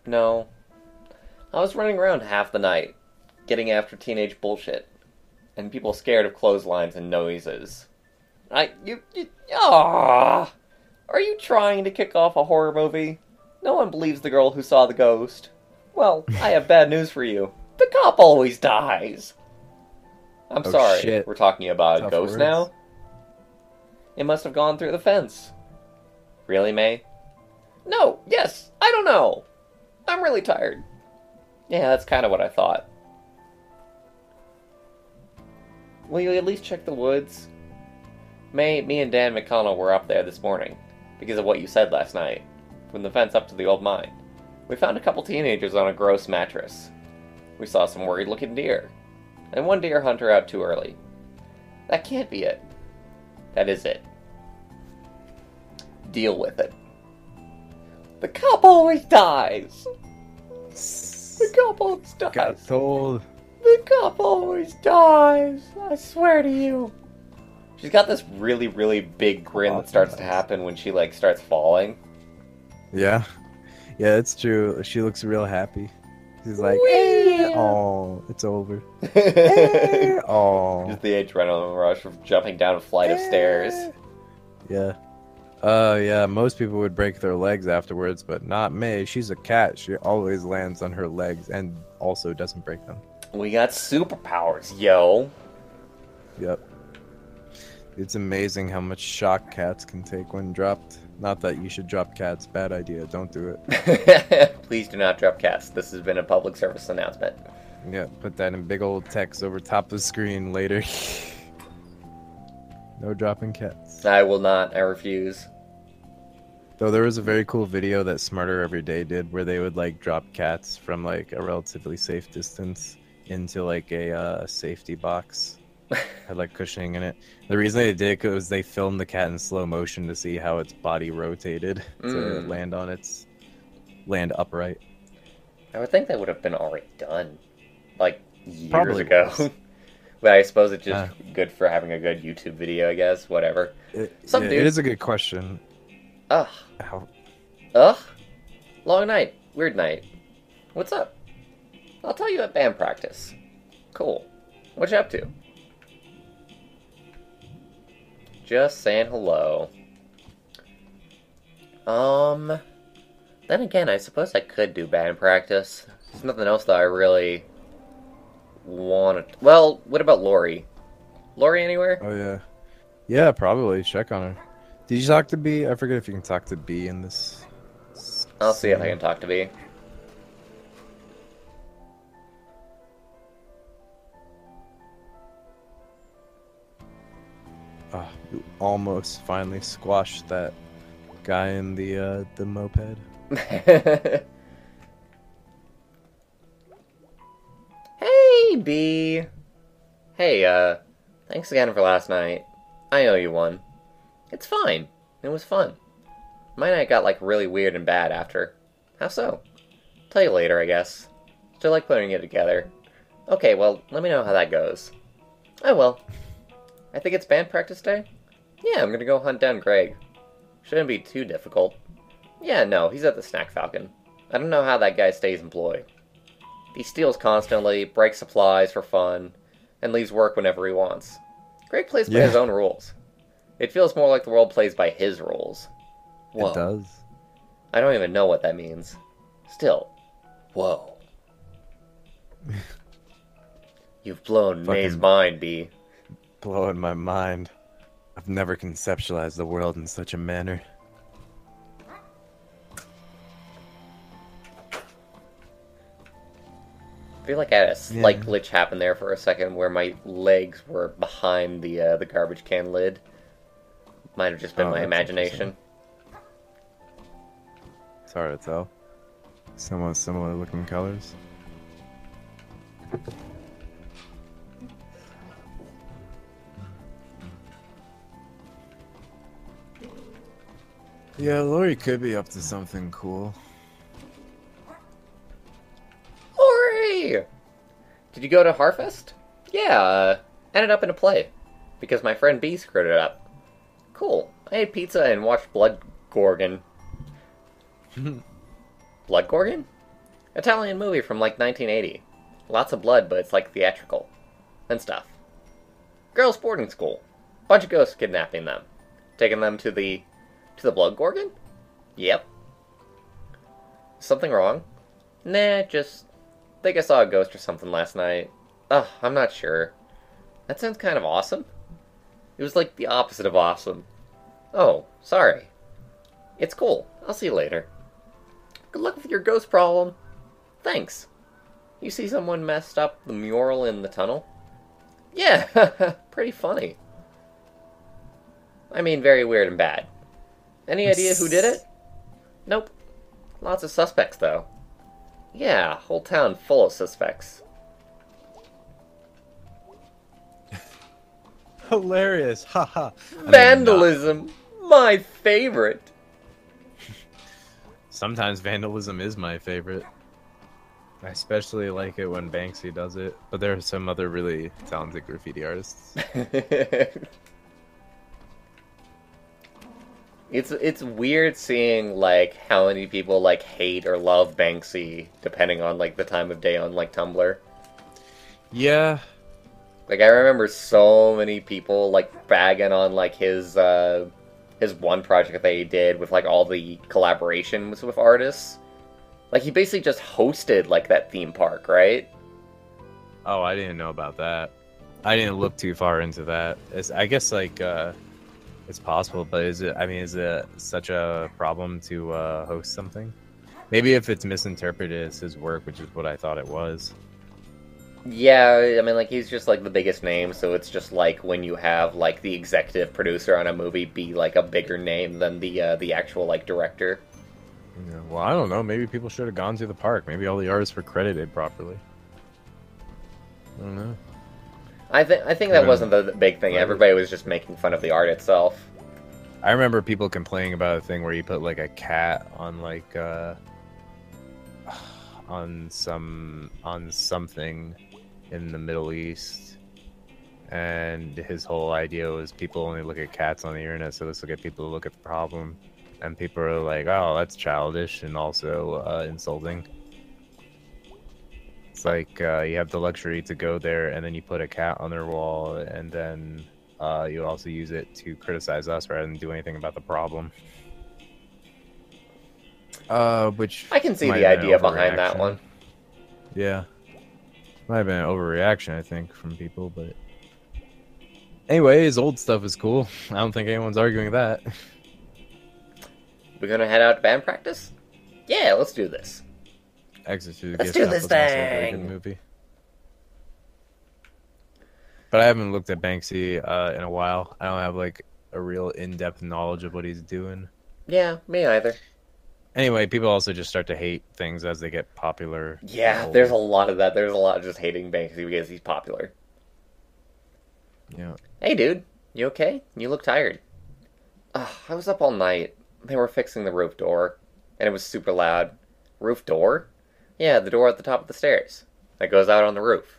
No. I was running around half the night, getting after teenage bullshit, and people scared of clotheslines and noises. Are you trying to kick off a horror movie? No one believes the girl who saw the ghost. Well, I have bad news for you. The cop always dies. I'm Oh, sorry, shit. we're talking about a Tough ghost words. now? It must have gone through the fence. Really, May? No, yes, I don't know. I'm really tired. Yeah, that's kind of what I thought. Will you at least check the woods? May, me and Dan McConnell were up there this morning, because of what you said last night, from the fence up to the old mine. We found a couple teenagers on a gross mattress. We saw some worried-looking deer, and one deer hunter out too early. That can't be it. That is it. Deal with it. The cop always dies! The cop always dies! Got told. The cop always dies! I swear to you! She's got this really, really big grin that starts to happen when she, like, starts falling. Yeah. Yeah, it's true. She looks real happy. She's like, Whee! oh, it's over. Just Oh. the adrenaline rush of jumping down a flight of stairs. Yeah. Yeah, most people would break their legs afterwards, but not me. She's a cat. She always lands on her legs and also doesn't break them. We got superpowers, yo! Yep. It's amazing how much shock cats can take when dropped. Not that you should drop cats. Bad idea. Don't do it. Please do not drop cats. This has been a public service announcement. Yeah, put that in big old text over top of the screen later. No dropping cats. I will not. I refuse. Though there was a very cool video that Smarter Every Day did where they would like drop cats from like a relatively safe distance into like a safety box Had like cushioning in it. The reason they did it was they filmed the cat in slow motion to see how its body rotated to Hmm. land upright. I would think that would have been already done, like, years Probably ago. was. But I suppose it's just Uh, good for having a good YouTube video, I guess. Whatever. yeah, Some it dude. is a good question. Ugh. How, Ugh. Long night. Weird night. What's up? I'll tell you at band practice. Cool. What you up to? Just saying hello. Then again, I suppose I could do band practice. There's nothing else that I really want to. Well, what about Lori? Lori anywhere? oh yeah, yeah, probably check on her. Did you talk to B? I forget if you can talk to B in this I'll see if I scene. can talk to B. Oh, you almost finally squashed that guy in the moped. Hey, B. Hey, thanks again for last night. I owe you one. It's fine. It was fun. My night got, like, really weird and bad after. How so? Tell you later, I guess. Still like putting it together. Okay, well, let me know how that goes. I will. I think it's band practice day? Yeah, I'm gonna go hunt down Greg. Shouldn't be too difficult. Yeah, no, he's at the Snack Falcon. I don't know how that guy stays employed. He steals constantly, breaks supplies for fun, and leaves work whenever he wants. Greg plays by Yeah, his own rules. It feels more like the world plays by his rules. it Whoa. does. I don't even know what that means. Still, whoa. You've blown May's Fucking mind, B. blowing my mind. I've never conceptualized the world in such a manner. I feel like I had a slight Yeah. glitch happen there for a second where my legs were behind the garbage can lid. Might have just been Oh, my that's imagination. It's hard to tell. Somewhat similar looking colors. Yeah, Lori could be up to something cool. Hooray! Did you go to Harfest? Yeah, ended up in a play. Because my friend B screwed it up. Cool. I ate pizza and watched Blood Gorgon. Blood Gorgon? Italian movie from like 1980. Lots of blood, but it's like theatrical. And stuff. Girls' boarding school. Bunch of ghosts kidnapping them. Taking them to the Blood Gorgon? Yep. Something wrong? Nah, just think I saw a ghost or something last night. Ugh, I'm not sure. That sounds kind of awesome. It was like the opposite of awesome. Oh, sorry. It's cool. I'll see you later. Good luck with your ghost problem. Thanks. You see someone messed up the mural in the tunnel? Yeah, pretty funny. I mean, very weird and bad. Any idea who did it? Nope. Lots of suspects, though. Yeah, whole town full of suspects. Hilarious, haha. I mean, not. Vandalism! My favorite! Sometimes vandalism is my favorite. I especially like it when Banksy does it, but there are some other really talented graffiti artists. It's weird seeing like how many people like hate or love Banksy depending on like the time of day on like Tumblr. Yeah, Like I remember so many people like bagging on like his one project that he did with like all the collaborations with artists. Like he basically just hosted like that theme park, right? oh, I didn't know about that. I didn't look too far into that. I guess like it's possible, but is it? I mean, is it such a problem to host something? Maybe if it's misinterpreted as his work, which is what I thought it was. Yeah, I mean like he's just like the biggest name, so it's just like when you have like the executive producer on a movie be like a bigger name than the actual like director. Yeah, well, I don't know. Maybe people should have gone to the park. Maybe all the artists were credited properly. I don't know. I think And that then, wasn't the big thing. like, Everybody was just making fun of the art itself. I remember people complaining about a thing where you put like a cat on like on something in the Middle East, and his whole idea was people only look at cats on the internet, so let's look at people to look at the problem. And people are like, "Oh, that's childish and also insulting." It's like you have the luxury to go there, and then you put a cat on their wall, and then you also use it to criticize us rather than do anything about the problem. Which I can see might the have been an idea behind that overreaction. one. Yeah, might have been an overreaction, I think, from people. But anyways, old stuff is cool. I don't think anyone's arguing that. We're gonna head out to band practice? Yeah, let's do this. Exit through the Let's Gift do Shop this was also a very good thing! movie. But I haven't looked at Banksy in a while. I don't have like a real in-depth knowledge of what he's doing. Yeah, me either. Anyway, people also just start to hate things as they get popular. Yeah, and there's a older. lot of that. There's a lot of just hating Banksy because he's popular. Yeah. Hey, dude, you okay? You look tired. I was up all night. They were fixing the roof door, and it was super loud. Roof door? Yeah, the door at the top of the stairs that goes out on the roof.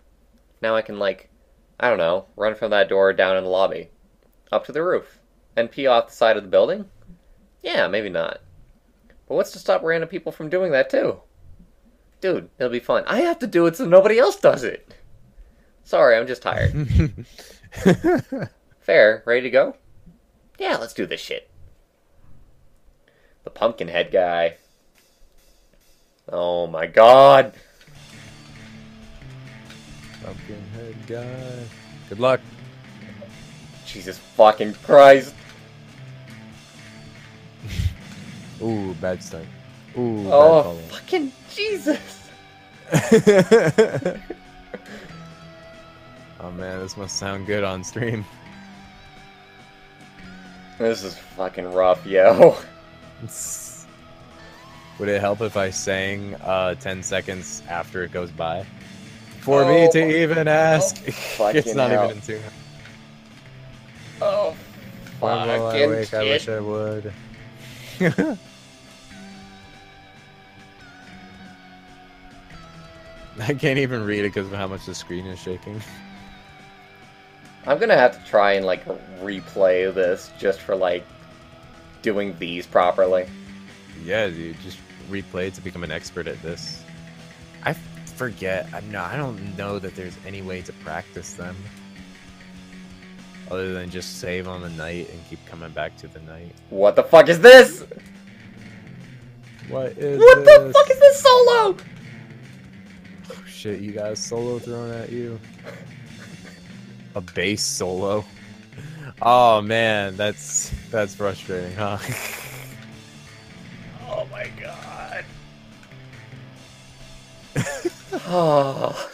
Now I can, like, I don't know, run from that door down in the lobby, up to the roof, and pee off the side of the building? Yeah, maybe not. But what's to stop random people from doing that too? Dude, it'll be fun. I have to do it so nobody else does it. Sorry, I'm just tired. Fair, ready to go? Yeah, let's do this shit. The Pumpkinhead guy. Oh my god. Pumpkinhead guy. Good luck. Jesus fucking Christ. Ooh, bad start. Ooh, bad Oh, follow. fucking Jesus. Oh man, this must sound good on stream. This is fucking rough, yo. Would it help if I sang 10 seconds after it goes by? For Oh, me to even ask. fucking It's not hell. even in tune. Oh, When will I fucking wake? I wish shit. I would. I can't even read it because of how much the screen is shaking. I'm gonna have to try and, like, replay this just for, like, doing these properly. Yeah, dude, just replay to become an expert at this. I forget. I don't know that there's any way to practice them other than just save on the night and keep coming back to the night. What the fuck is this? What is What this? the fuck is this solo? Oh, shit, you got a solo thrown at you. A bass solo. Oh man, that's frustrating, huh? Oh my god. Oh.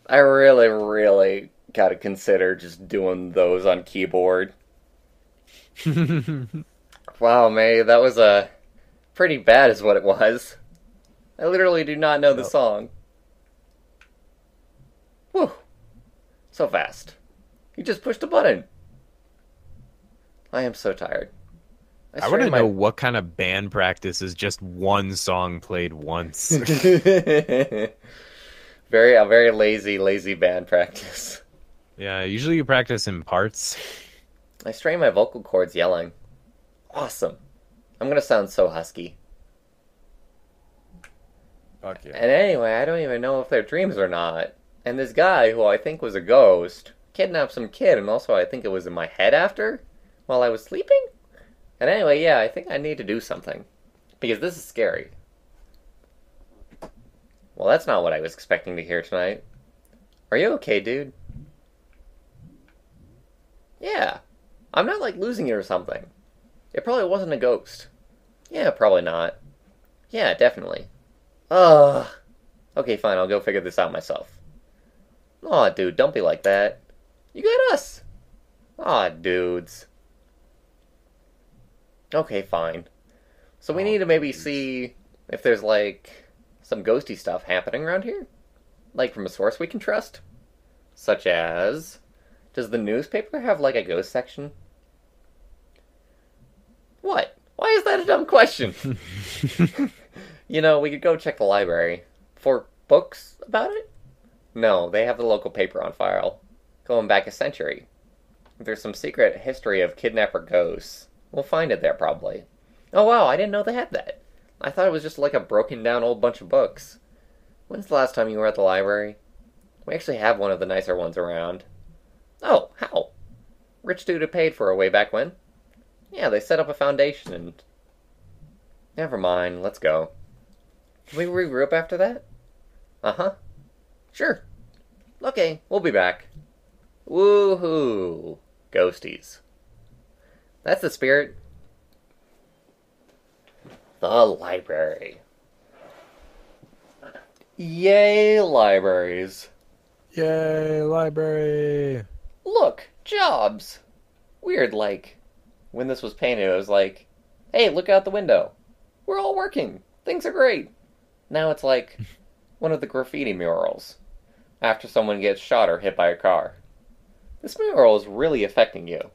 I really, really gotta consider just doing those on keyboard. Wow, May, that was pretty bad is what it was. I literally do not know the Yep. song. Whew. So fast. You just pushed a button. I am so tired. I want to strained my- know what kind of band practice is just one song played once. A very lazy band practice. Yeah, usually you practice in parts. I strain my vocal cords yelling. Awesome. I'm gonna sound so husky. Fuck yeah. And anyway, I don't even know if they're dreams or not. And this guy, who I think was a ghost, kidnapped some kid, and also I think it was in my head after, while I was sleeping? And anyway, yeah, I think I need to do something. Because this is scary. Well, that's not what I was expecting to hear tonight. Are you okay, dude? Yeah. I'm not, like, losing it or something. It probably wasn't a ghost. Yeah, probably not. Yeah, definitely. Ugh. Okay, fine, I'll go figure this out myself. Aw, dude, don't be like that. You got us. Aw, dudes. Okay, fine. So we Aw, need to maybe dudes. see if there's, like, some ghosty stuff happening around here? Like, from a source we can trust? Such as, does the newspaper have like a ghost section? What? Why is that a dumb question? You know, we could go check the library. For books about it? No, they have the local paper on file. Going back a century. There's some secret history of kidnapper ghosts. We'll find it there, probably. Oh wow, I didn't know they had that. I thought it was just like a broken down old bunch of books. When's the last time you were at the library? We actually have one of the nicer ones around. Oh, how? Rich dude who paid for it way back when? Yeah, they set up a foundation and... Never mind, let's go. Can we regroup after that? Uh-huh. Sure. Okay, we'll be back. Woohoo! Ghosties. That's the spirit. The library. Yay, libraries. Yay, library! Look, jobs! Weird, like, when this was painted, it was like, hey, look out the window. We're all working. Things are great. Now it's like one of the graffiti murals after someone gets shot or hit by a car. This mural is really affecting you.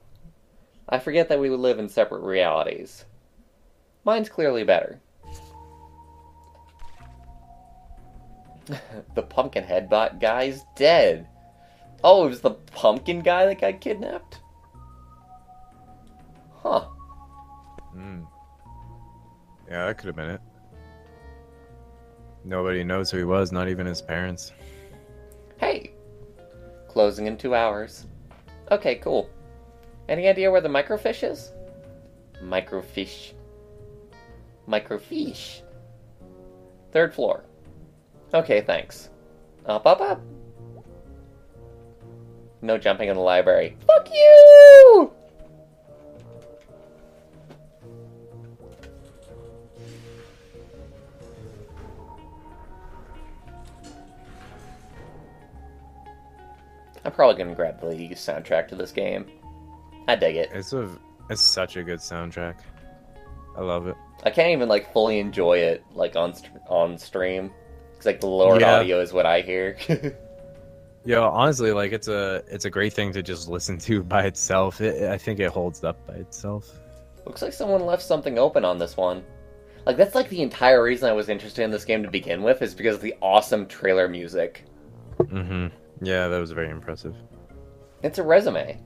I forget that we live in separate realities. Mine's clearly better. The Pumpkinhead guy's dead. Oh, it was the pumpkin guy that got kidnapped? Huh. Yeah, that could have been it. Nobody knows who he was, not even his parents. Hey! Closing in 2 hours. Okay, cool. Any idea where the microfiche is? Microfiche. Microfiche. 3rd floor. Okay, thanks. Up, up, up. No jumping in the library. Fuck you! I'm probably gonna grab the soundtrack to this game. I dig it. It's such a good soundtrack. I love it. I can't even like fully enjoy it like on stream because like the lowered audio is what I hear. Yeah, honestly, like it's a great thing to just listen to by itself. I think it holds up by itself. Looks like someone left something open on this one. Like that's like the entire reason I was interested in this game to begin with is because of the awesome trailer music. Mm-hmm. Yeah, that was very impressive. It's a resume.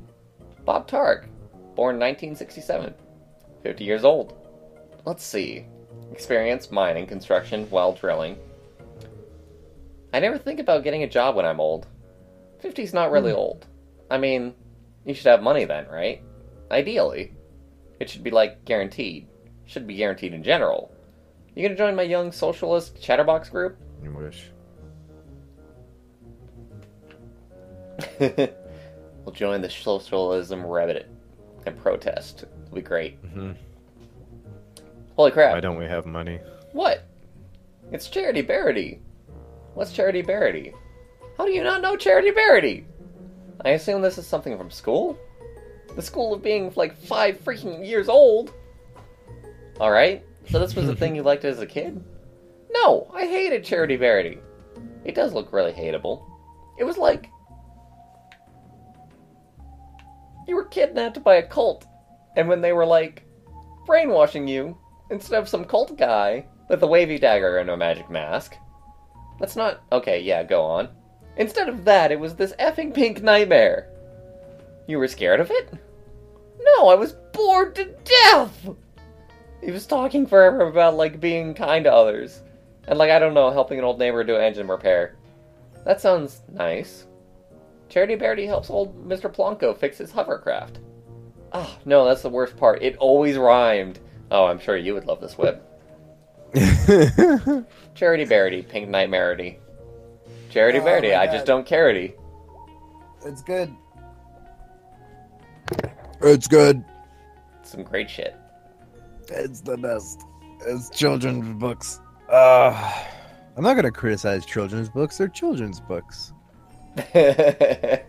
Bob Targ, born 1967, 50 years old. Let's see. Experience mining, construction, well drilling. I never think about getting a job when I'm old. 50's not really old. I mean, you should have money then, right? Ideally. It should be like guaranteed. Should be guaranteed in general. You gonna join my young socialist chatterbox group? I wish. We'll join the socialism Reddit and protest. It'll be great. Mm-hmm. Holy crap. Why don't we have money? What? It's Charity Barity. What's Charity Barity? How do you not know Charity Barity? I assume this is something from school? The school of being like 5 freaking years old? Alright, so this was the thing you liked as a kid? No, I hated Charity Barity. It does look really hateable. It was like... you were kidnapped by a cult, and when they were like, brainwashing you, instead of some cult guy with a wavy dagger and a magic mask. That's not... okay, yeah, go on. Instead of that, it was this effing pink nightmare. You were scared of it? No, I was bored to death! He was talking forever about, like, being kind to others. And, like, I don't know, helping an old neighbor do engine repair. That sounds nice. Charity Barity helps old Mr. Plonko fix his hovercraft. Oh, no, that's the worst part. It always rhymed. Oh, I'm sure you would love this whip. Charity Barity, Pink Nightmarity. Charity Barity, I just don't carity. It's good. It's good. Some great shit. It's the best. It's children's books. I'm not gonna criticize children's books. They're children's books. I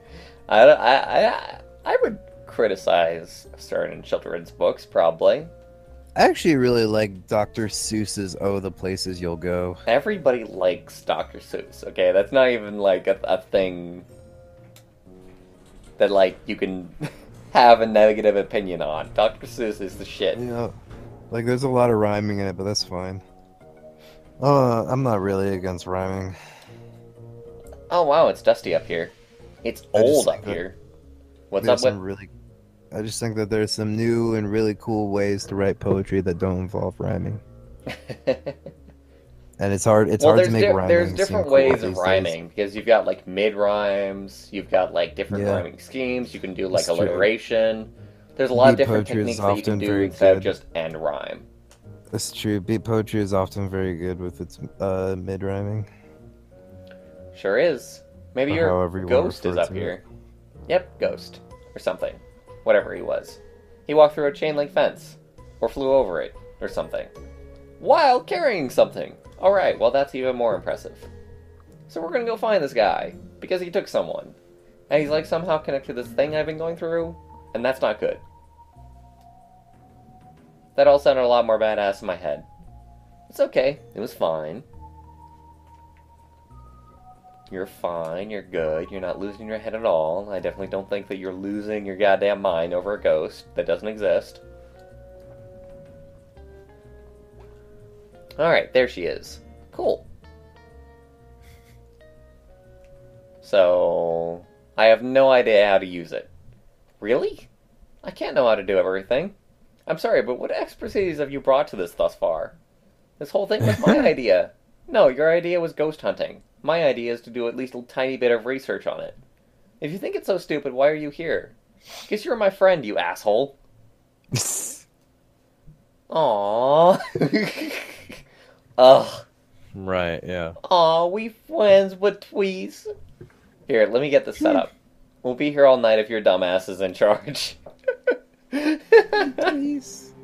would criticize certain children's books, probably. I actually really like Dr. Seuss's Oh, the Places You'll Go. Everybody likes Dr. Seuss, okay? That's not even, like, a thing that, like, you can have a negative opinion on. Dr. Seuss is the shit. Yeah, like there's a lot of rhyming in it, but that's fine. I'm not really against rhyming. Oh, wow, it's dusty up here. It's I just old think up that here. What's There's up some with... really, I just think that there's some new and really cool ways to write poetry that don't involve rhyming, and it's hard. It's Well, hard to make there's rhyming seem different cool ways of these days. rhyming, because you've got, like, mid-rhymes, you've got, like, different Yeah, rhyming schemes, you can do, like, it's true. alliteration. There's a lot of Beat different poetry is techniques that you can often do very instead of good. just end rhyme. That's true. Beat poetry is often very good with its mid rhyming, Sure is. Maybe or your however you want to ghost is refer up to it. here. Yep, ghost. Or something. Whatever he was. He walked through a chain link fence. Or flew over it. Or something. While carrying something! Alright, well that's even more impressive. So we're gonna go find this guy. Because he took someone. And he's like somehow connected to this thing I've been going through. And that's not good. That all sounded a lot more badass in my head. It's okay. It was fine. You're fine, you're good, you're not losing your head at all. I definitely don't think that you're losing your goddamn mind over a ghost that doesn't exist. Alright, there she is. Cool. So, I have no idea how to use it. Really? I can't know how to do everything. I'm sorry, but what expertise have you brought to this thus far? This whole thing was my idea. No, your idea was ghost hunting. My idea is to do at least a tiny bit of research on it. If you think it's so stupid, why are you here? Guess you're my friend, you asshole. Aww. Ugh. Right, yeah. Aw, we friends with tweez. Here, let me get this set up. We'll be here all night if your dumbass is in charge. Please,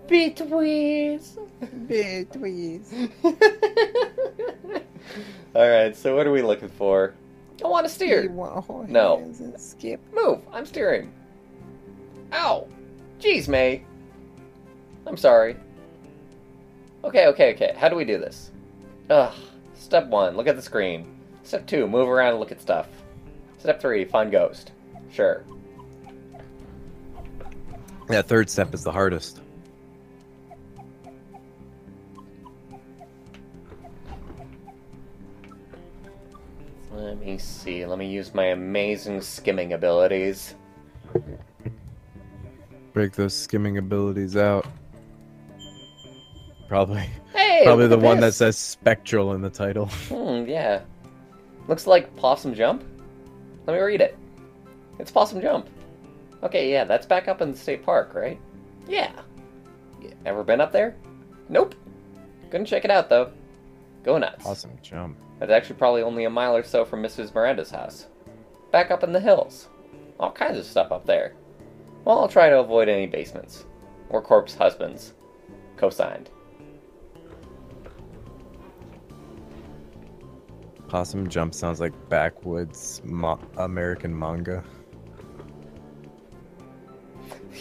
Betweez. please. Alright, so what are we looking for? I want to steer. No. Skip. Move. I'm steering. Ow. Jeez, May. I'm sorry. Okay. How do we do this? Ugh. Step 1, look at the screen. Step 2, move around and look at stuff. Step 3, find ghost. Sure. That third step is the hardest. Let me see. Let me use my amazing skimming abilities. Break those skimming abilities out. Probably Hey, probably look the at one that this. says spectral in the title. Yeah. Looks like Possum Jump. Let me read it. It's Possum Jump. Okay, yeah, that's back up in the state park, right? Yeah. Ever been up there? Nope. Couldn't check it out, though. Go nuts. Awesome jump. That's actually probably only a mile or so from Mrs. Miranda's house. Back up in the hills. All kinds of stuff up there. Well, I'll try to avoid any basements. Or corpse husbands. Co-signed. Possum jump sounds like backwoods American manga.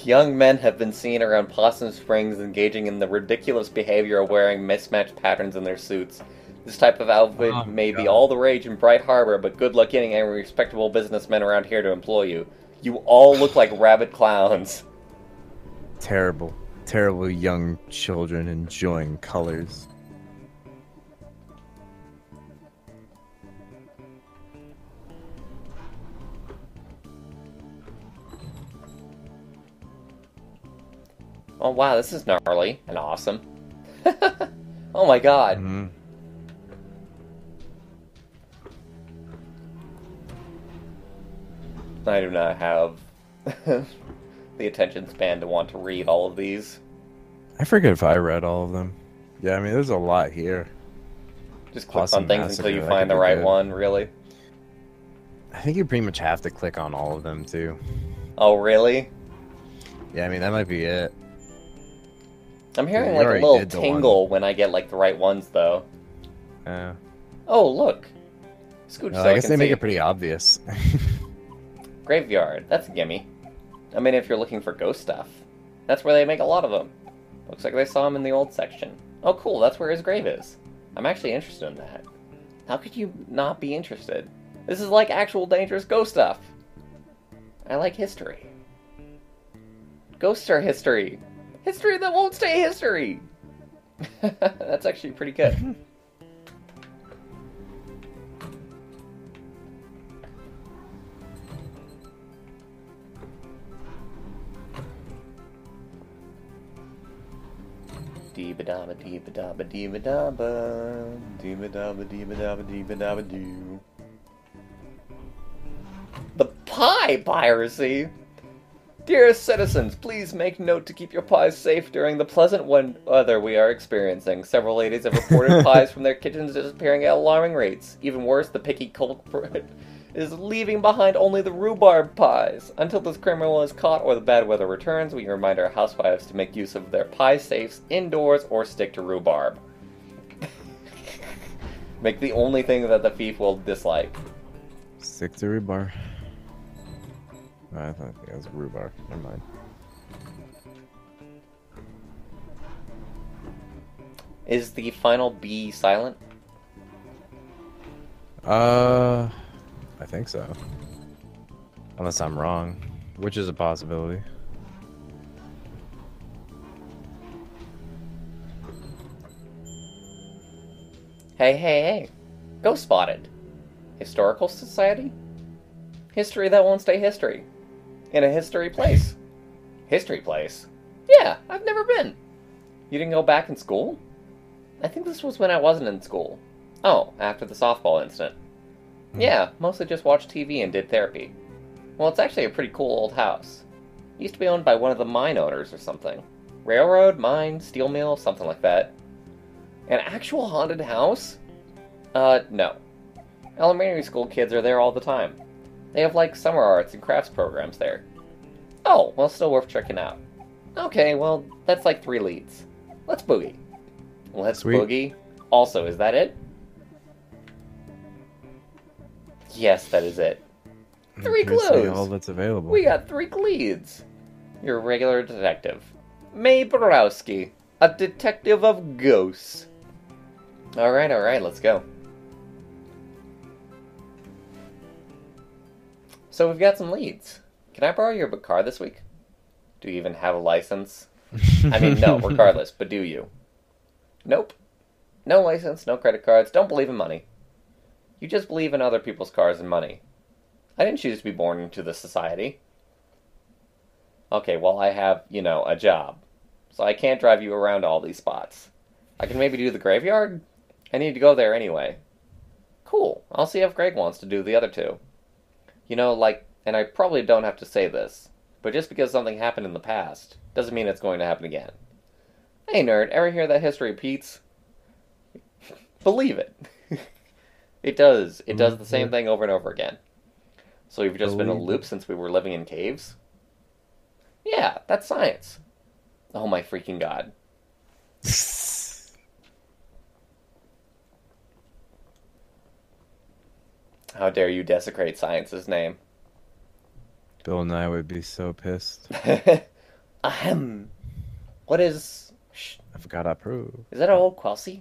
Young men have been seen around Possum Springs engaging in the ridiculous behavior of wearing mismatched patterns in their suits. This type of outfit Oh, may be God. all the rage in Bright Harbor, but good luck getting any respectable businessmen around here to employ you. You all look like rabid clowns. Terrible young children enjoying colors. Oh wow, this is gnarly and awesome. Oh my god. Mhm. I do not have the attention span to want to read all of these. I forget if I read all of them. Yeah, I mean, there's a lot here. Just click Possum on things until you Massacre, that find could the be right good. one, really. I think you pretty much have to click on all of them, too. Oh, really? Yeah, I mean, that might be it. I'm hearing You like a already little did the tingle when I get like the right ones, though. Yeah. Oh, look. Scooch Well, so I guess can they make see. it pretty obvious. Graveyard. That's a gimme. I mean, if you're looking for ghost stuff. That's where they make a lot of them. Looks like they saw him in the old section. Oh, cool. That's where his grave is. I'm actually interested in that. How could you not be interested? This is like actual dangerous ghost stuff. I like history. Ghosts are history. History that won't stay history. That's actually pretty good. Deeba-dabba, deeba-dabba, deeba-dabba. Deeba-dabba, deeba-dabba, deeba-dabba, doo. The pie piracy! Dearest citizens, please make note to keep your pies safe during the pleasant weather we are experiencing. Several ladies have reported pies from their kitchens disappearing at alarming rates. Even worse, the picky culprit is leaving behind only the rhubarb pies. Until this criminal is caught or the bad weather returns, we remind our housewives to make use of their pie safes indoors or stick to rhubarb. Make the only thing that the thief will dislike. Stick to rebar. I thought it was rhubarb. Never mind. Is the final B silent? I think so. Unless I'm wrong, which is a possibility. Hey, hey, hey. Ghost spotted. Historical Society? History that won't stay history. In a history place. History place? Yeah, I've never been. You didn't go back in school? I think this was when I wasn't in school. Oh, after the softball incident. Yeah, mostly just watched TV and did therapy. Well, it's actually a pretty cool old house. It used to be owned by one of the mine owners or something. Railroad, mine, steel mill, something like that. An actual haunted house? No. Elementary school kids are there all the time. They have, like, summer arts and crafts programs there. Oh, well, still worth checking out. Okay, well, that's like 3 leads. Let's boogie. Let's Sweet. boogie. Also, is that it? Yes, that is it. 3 Appears to be all clues! that's available. We got 3 leads. Your regular detective. May Borowski, a detective of ghosts. Alright, let's go. So we've got some leads. Can I borrow your car this week? Do you even have a license? I mean, no, regardless, but do you? Nope. No license, no credit cards, don't believe in money. You just believe in other people's cars and money. I didn't choose to be born into this society. Okay, well, I have, a job. So I can't drive you around to all these spots. I can maybe do the graveyard? I need to go there anyway. Cool, I'll see if Greg wants to do the other 2. And I probably don't have to say this, but just because something happened in the past doesn't mean it's going to happen again. Hey nerd, ever hear that history repeats? Believe it. It does. It does the same thing over and over again. So we've just been in a loop since we were living in caves? Yeah, that's science. Oh my freaking god. How dare you desecrate science's name? Bill and I would be so pissed. Ahem. What is... I forgot I approved. Is that old Quelsi?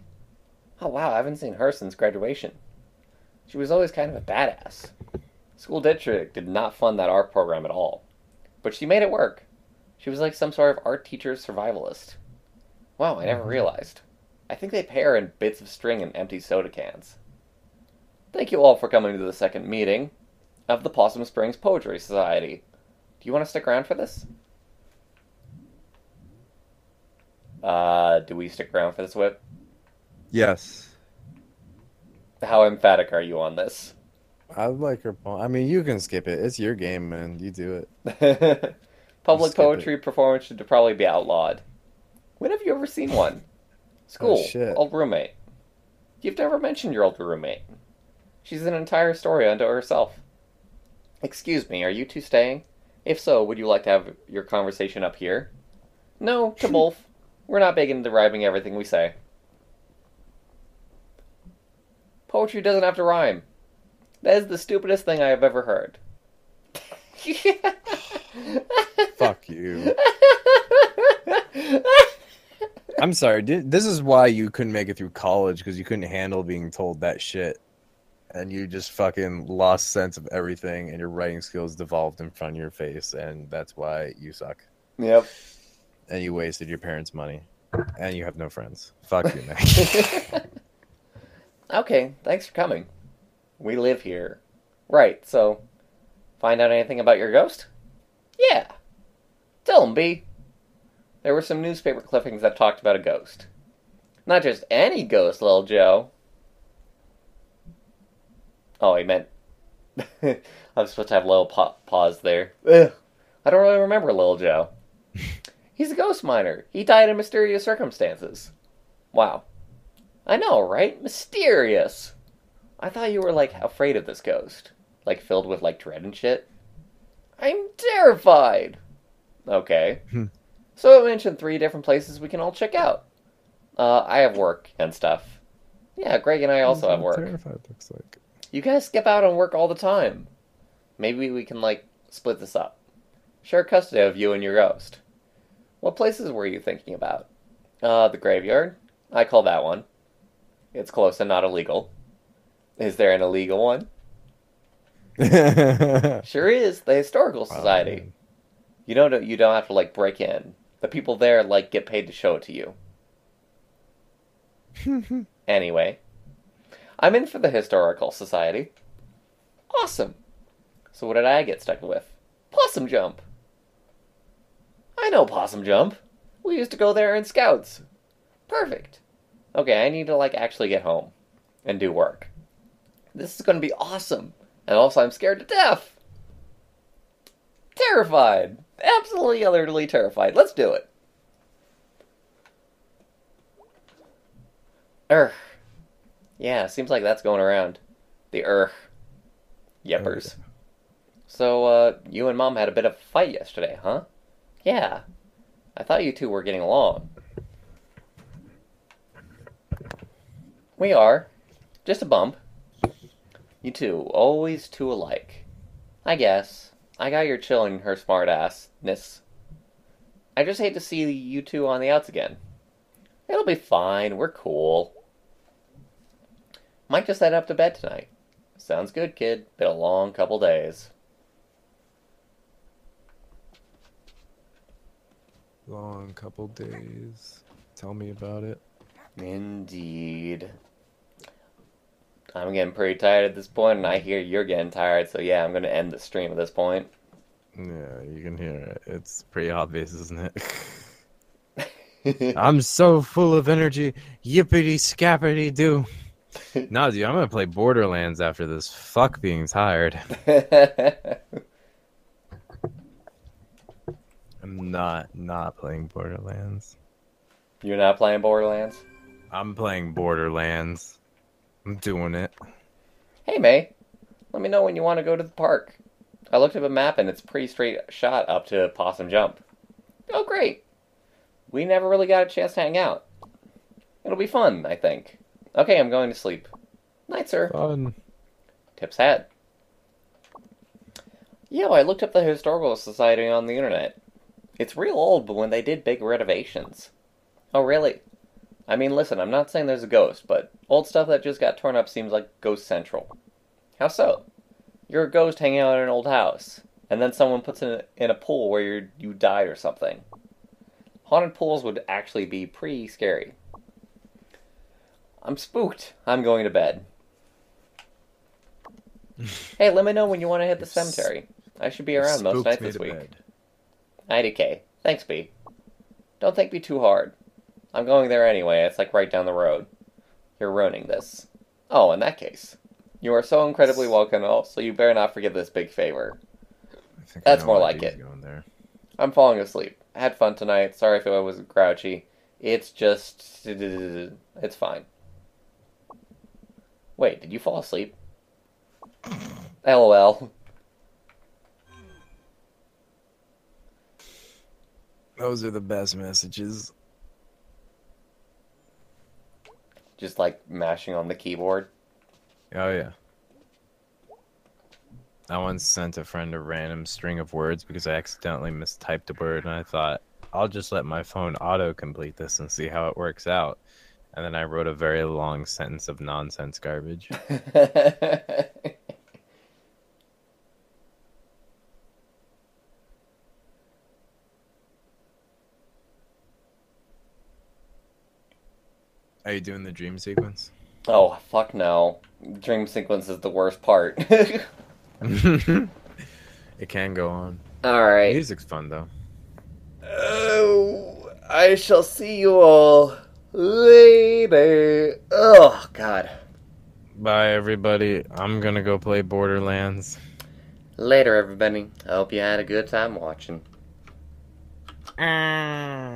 Oh wow, I haven't seen her since graduation. She was always kind of a badass. School district did not fund that art program at all. But she made it work. She was like some sort of art teacher survivalist. Wow, I never realized. I think they pay her in bits of string and empty soda cans. Thank you all for coming to the second meeting of the Possum Springs Poetry Society. Do you want to stick around for this? Do we stick around for this, Whip? Yes. How emphatic are you on this? I like her poem. I mean, you can skip it. It's your game, man. You do it. Public Skip poetry performance should probably be outlawed. When have you ever seen one? School. shit. Old roommate. You've never mentioned your old roommate. She's an entire story unto herself. Excuse me, are you two staying? If so, would you like to have your conversation up here? No, to both. We're not big into rhyming everything we say. Poetry doesn't have to rhyme. That is the stupidest thing I have ever heard. Fuck you. I'm sorry. This is why you couldn't make it through college, because you couldn't handle being told that shit and you just fucking lost sense of everything, and your writing skills devolved in front of your face, and that's why you suck. Yep. And you wasted your parents' money, and you have no friends. Fuck you, man. Okay, thanks for coming. We live here. Right, so find out anything about your ghost? Yeah. Tell him, B. There were some newspaper clippings that talked about a ghost. Not just any ghost, little Joe. Oh, he meant... I'm supposed to have a little pause there. Ugh. I don't really remember little Joe. He's a ghost miner. He died in mysterious circumstances. Wow. I know, right? Mysterious. I thought you were, like, afraid of this ghost. Like, filled with, like, dread and shit. I'm terrified. Okay. So I mentioned 3 different places we can all check out. I have work and stuff. Yeah, Greg and I also have work. Terrified looks like. You guys skip out on work all the time. Maybe we can, like, split this up. Share custody of you and your ghost. What places were you thinking about? The graveyard. I call that one. It's close and not illegal. Is there an illegal one? Sure is. The Historical Society. You don't have to, like, break in. The people there, like, get paid to show it to you. Anyway. I'm in for the Historical Society. Awesome. So what did I get stuck with? Possum Jump. I know Possum Jump. We used to go there in Scouts. Perfect. Okay, I need to, like, actually get home and do work. This is going to be awesome. And also, I'm scared to death. Terrified. Absolutely, utterly terrified. Let's do it. Yeah, seems like that's going around. The Yeppers. So, you and Mom had a bit of a fight yesterday, huh? Yeah. I thought you two were getting along. We are. Just a bump. You two, always two alike. I guess. I got your chill and her smart-assness. I just hate to see you two on the outs again. It'll be fine. We're cool. Might just head up to bed tonight. Sounds good, kid. Been a long couple days. Long couple days. Tell me about it. Indeed. I'm getting pretty tired at this point, and I hear you're getting tired, so yeah, I'm going to end the stream at this point. Yeah, you can hear it. It's pretty obvious, isn't it? I'm so full of energy. Yippity scappity doo. No, dude, I'm gonna play Borderlands after this. Fuck being tired. I'm not playing Borderlands. You're not playing Borderlands? I'm playing Borderlands. I'm doing it. Hey, May. Let me know when you want to go to the park. I looked up a map and it's a pretty straight shot up to Possum Jump. Oh, great. We never really got a chance to hang out. It'll be fun, I think. Okay, I'm going to sleep. Night, sir. Fun. Tips hat. Yo, I looked up the Historical Society on the internet. It's real old, but when they did big renovations. Oh, really? I mean, listen, I'm not saying there's a ghost, but old stuff that just got torn up seems like Ghost Central. How so? You're a ghost hanging out in an old house, and then someone puts it in a pool where you died or something. Haunted pools would actually be pretty scary. I'm spooked. I'm going to bed. Hey, let me know when you want to hit the cemetery. I should be around most nights this week. IDK. Thanks, B. Don't think me too hard. I'm going there anyway. It's like right down the road. You're ruining this. Oh, in that case. You are so incredibly welcome, so you better not forget this big favor. That's more like it. I'm falling asleep. I had fun tonight. Sorry if I was grouchy. It's just... It's fine. Wait, did you fall asleep? LOL. Those are the best messages. Just like mashing on the keyboard. Oh, yeah. I once sent a friend a random string of words because I accidentally mistyped a word, and I thought, I'll just let my phone auto-complete this and see how it works out. And then I wrote a very long sentence of nonsense garbage. Are you doing the dream sequence? Oh, fuck no. Dream sequence is the worst part. It can go on. Alright. Music's fun though. Oh, I shall see you all later. Oh, God. Bye everybody. I'm gonna go play Borderlands. Later, everybody. I hope you had a good time watching. Ah.